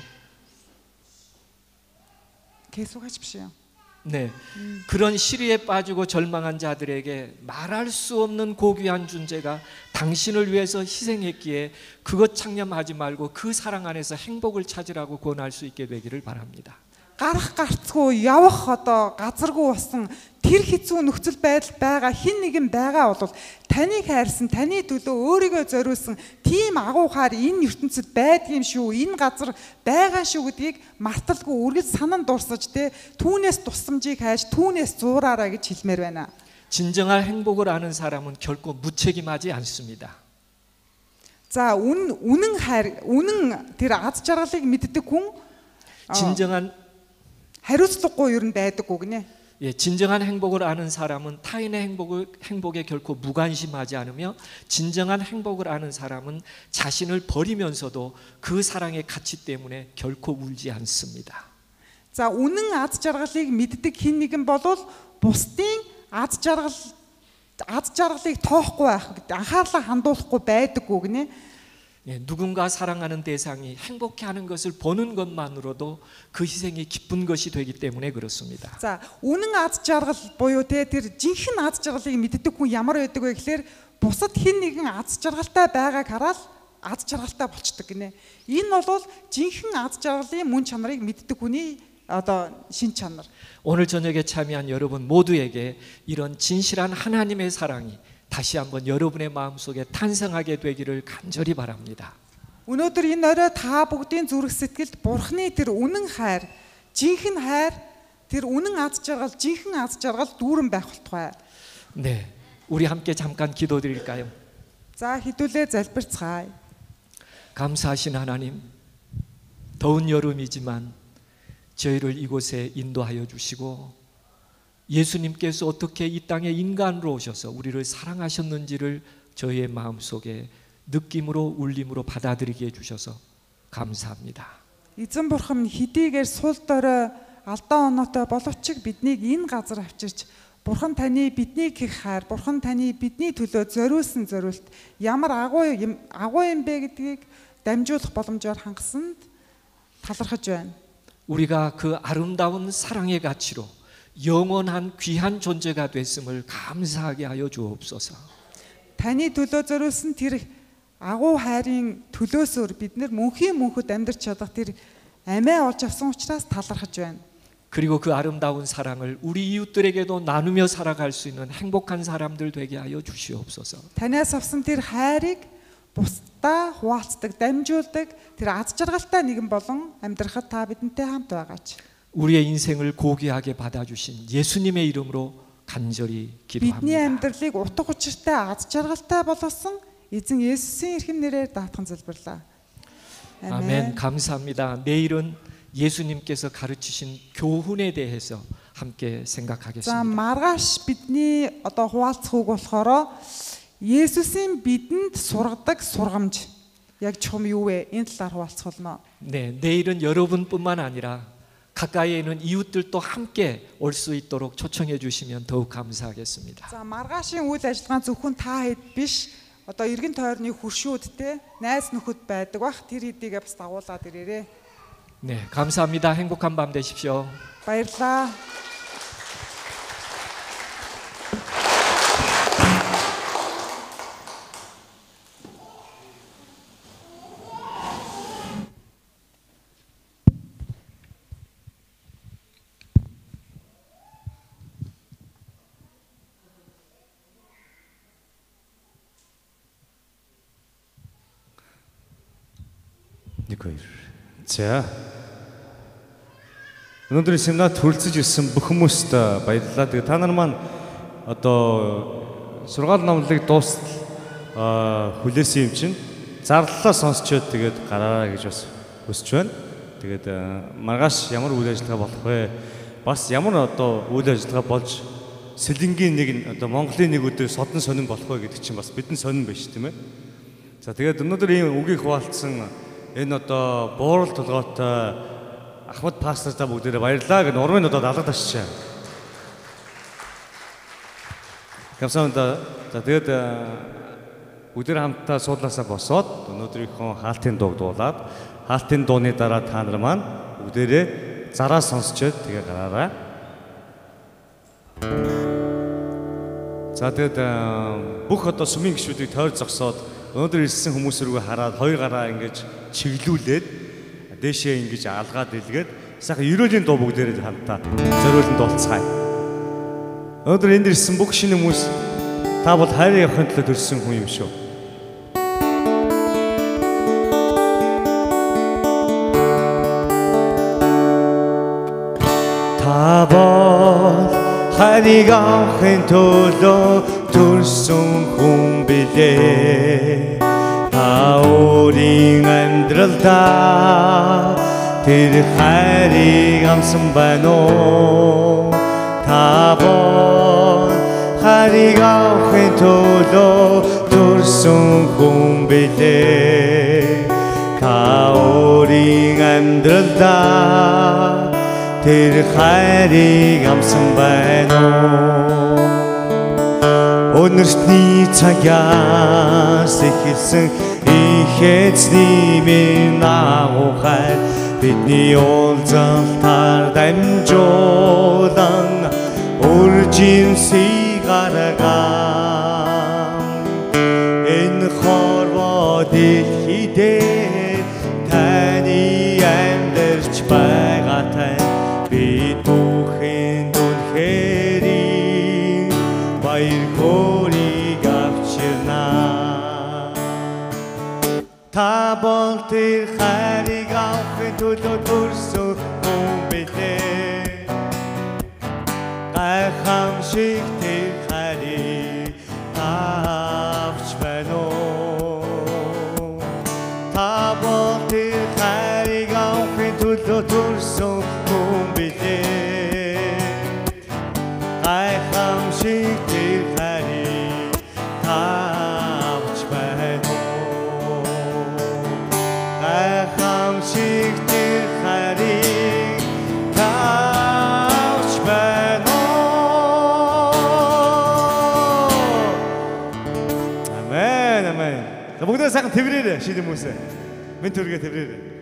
계속하십시오. 네, 그런 시리에 빠지고 절망한 자들에게 말할 수 없는 고귀한 존재가 당신을 위해서 희생했기에 그것 창념하지 말고 그 사랑 안에서 행복을 찾으라고 권할 수 있게 되기를 바랍니다. Гарах гарцгүй явах одоо газаргүй болсон тэр хэцүү нөхцөл байдал байгаа хин нэгэн байгаа бол таныг хайрсан таны төлөө өөрийгөө зориулсан тийм агуу хайр энэ ертөнцид байдгийм шүү энэ газар байгаа шүү гэдгийг марталгүй үргэлж санан дурсаж те түүнээс тусламжийг хайж түүнээс зуураараа гэж хэлмээр байна. 진정한 행복을 아는 사람은 결코 무책임하지 않습니다. За үнэн хайр үнэн тэр аз жаргалыг мэддэг хүн 진정한 хариуцлагагүй ер нь байдаггүй гинэ. 예, 진정한 행복을 아는 사람은 타인의 행복에 결코 무관심하지 않으며 진정한 행복을 아는 사람은 자신을 버리면서도 그 사랑의 가치 때문에 결코 울지 않습니다. За үнэн аз жаргалыг мэддэг хэн нэгэн болвол бусдын аз жаргалыг тоохгүй байх гэдэг анхаарлаа хандуулахгүй байдаггүй гинэ. 예, 누군가 사랑하는 대상이 행복해하는 것을 보는 것만으로도 그 희생이 기쁜 것이 되기 때문에 그렇습니다. За үнэн аз жаргал буюу тэр жинхэнэ аз жаргалыг мэддэг хүн ямар байдаг вэ гэхээр бусад хэн нэгэн аз жаргалтай байгааг хараад аз жаргалтай болчдөг гинэ. Энэ бол жинхэнэ аз жаргалын мөн чанарыг мэддэг хүний одоо шин чанар. 오늘 저녁에 참여한 여러분 모두에게 이런 진실한 하나님의 사랑이 다시 한번 여러분의 마음속에 탄생하게 되기를 간절히 바랍니다. Өнөөдөр энэ орой та бүгдийн зүрх сэтгэлд Бурхны тэр үнэн хайр, жинхэнэ хайр, тэр үнэн аз жаргал, жинхэнэ аз жаргал дүүрэн байх болтугай. 네, 우리 함께 잠깐 기도드릴까요? За хэдүүлээ залбирцгаая. 감사하신 하나님, 더운 여름이지만 저희를 이곳에 인도하여 주시고 예수님께서 어떻게 이 땅에 인간으로 오셔서 우리를 사랑하셨는지를 저희의 마음속에 느낌으로 울림으로 받아들이게 해주셔서 감사합니다. Эзэн бурхан хэдийгээр сул дорой алдаа оноотой боловч биднийг энэ газар авчирч бурхан таны биднийг их хайр, бурхан таны бидний төлөө зориулсан зориулт ямар агуу юм бэ гэдгийг дамжуулах боломжоор хангасанд талархаж байна. 우리가 그 아름다운 사랑의 가치로 영원한 귀한 존재가 됐음을 감사하게 하여 주옵소서. Таны төлөө зориулсан тэр агуу хайрын төлөөсөөр бид нар мөнхөд амьдрч чадах тэр амиа олж авсан учраас талархаж байна. 그리고 그 아름다운 사랑을 우리 이웃들에게도 나누며 살아갈 수 있는 행복한 사람들 되게 하여 주시옵소서. Танаас авсан тэр хайрыг бусдаа хуваалцдаг, дамжуулдаг тэр аз жаргалтай нэгэн болон амьдрахад та бидэнтэй хамт байгаач. 우리의 인생을 고귀하게 받아주신 예수님의 이름으로 간절히 Бидний 기도합니다. амьдралыг утга учиртай аз жаргалтай болгосон эзэн Есүсийн эрхэм нэрээр даатхан залбирлаа. 아멘. 감사합니다. 내일은 예수님께서 가르치신 교훈에 대해서 함께 За 생각하겠습니다. маргааш бидний одоо хуваалцах үг болохоор Есүсийн бидэнд сургадаг сургамж яг чухам юу вэ? Энэ талаар хуваалцах болно. 네, 내일은 여러분뿐만 아니라 가까이에 있는 이웃들도 함께 올 수 있도록 초청해 주시면 더욱 감사하겠습니다. За маргаашийн үйл ажиллагаа зөвхөн та хэд биш одоо эргэн тойрны хуршүүдтэй найз нөхөд байдаг бах тэр хэдийгээ бас дагуулад ирээрээ. 네, 감사합니다. 행복한 밤 되십시오. Баярлаа. За. Өнөөдрийн семинарт хүрэлцэж ирсэн бүх хүмүүст баярлалаа. Тэгээ та нар маань одоо сургаал номлолыг дуустал хүлээсэн юм чинь зарлалаа сонсчоод тэгээд гараараа гэж бас хүсэж байна. Тэгээд маргааш ямар үйл ажиллагаа болох вэ? Бас ямар одоо үйл ажиллагаа болж сэлэнгийн нэг одоо Монголын нэг өдөр содон сонин болох вэ гэдэг чинь бас бидний сонин байж тийм ээ. За тэгээд өнөөдөр ийм үгийг хуваалцсан энэ одоо буурал толгойтой Ахмад пастортай бүгдээрээ баярлалаа гэж урмын одоо алга ташчаа. 감사합니다. За тэгээд бүгдээр хамтдаа суудлаасаа босоод өнөөдрийнхөө хаалтын дууг дуулаад хаалтын дууны дараа та нар маань бүгдээрээ зараа сонсчоод тэгээ гараарай. За тэгээд бүх одоо сүмийн гишүүдийг тойр зогсоод өнөөдөр ирсэн хүмүүс рүү хараад хоёр гараа ингэж чиглүүлээд дээшээ ингэж алгаад илгээд сайхан ерөөлийн дуу бүгдээрээ хамтаа зориулан дуулцгаая. Өнөөдөр энд ирсэн бүх шинэ хүмүүс та бол хайрын явахын төлөө төрсөн хүн юм шүү. Та бол хайрыг авахын төлөө төрсөн хүн билээ. Та өөрийн амьдралдаа тэр хайрыг амсан байна уу? Та бол хайрыг авахын төлөө төрсөн хүн билээ. Та өөрийн амьдралдаа тэр хайрыг амсан байна уу? Өнөртний цагаас эхэлсэн их эзний минь агуухай бидний уулзалтаар дамжуулан үржинсийг гаргав. Энэ хорвоо дэлхийдээ таны амьдарч байгаатай бид бүхэн үнэхээр баяр хөөргийг авчирнаа. Та бол тэр хайрыг авахын төлөө төрсөн хүн билээ. Гайхамшиг тэр хайрыг авч байна уу? Та бол тэр хайрыг авахын төлөө төрсөн хүн билээ. Гайхамшиг тэр хайрыг авч байна уу? Гайхамшиг тэр хайрыг авч байна уу? Амен, амен. За бүгдээ сайхан тэврээрэй шинэ хүмүүсээ. Мен төргээ тэврээрэй.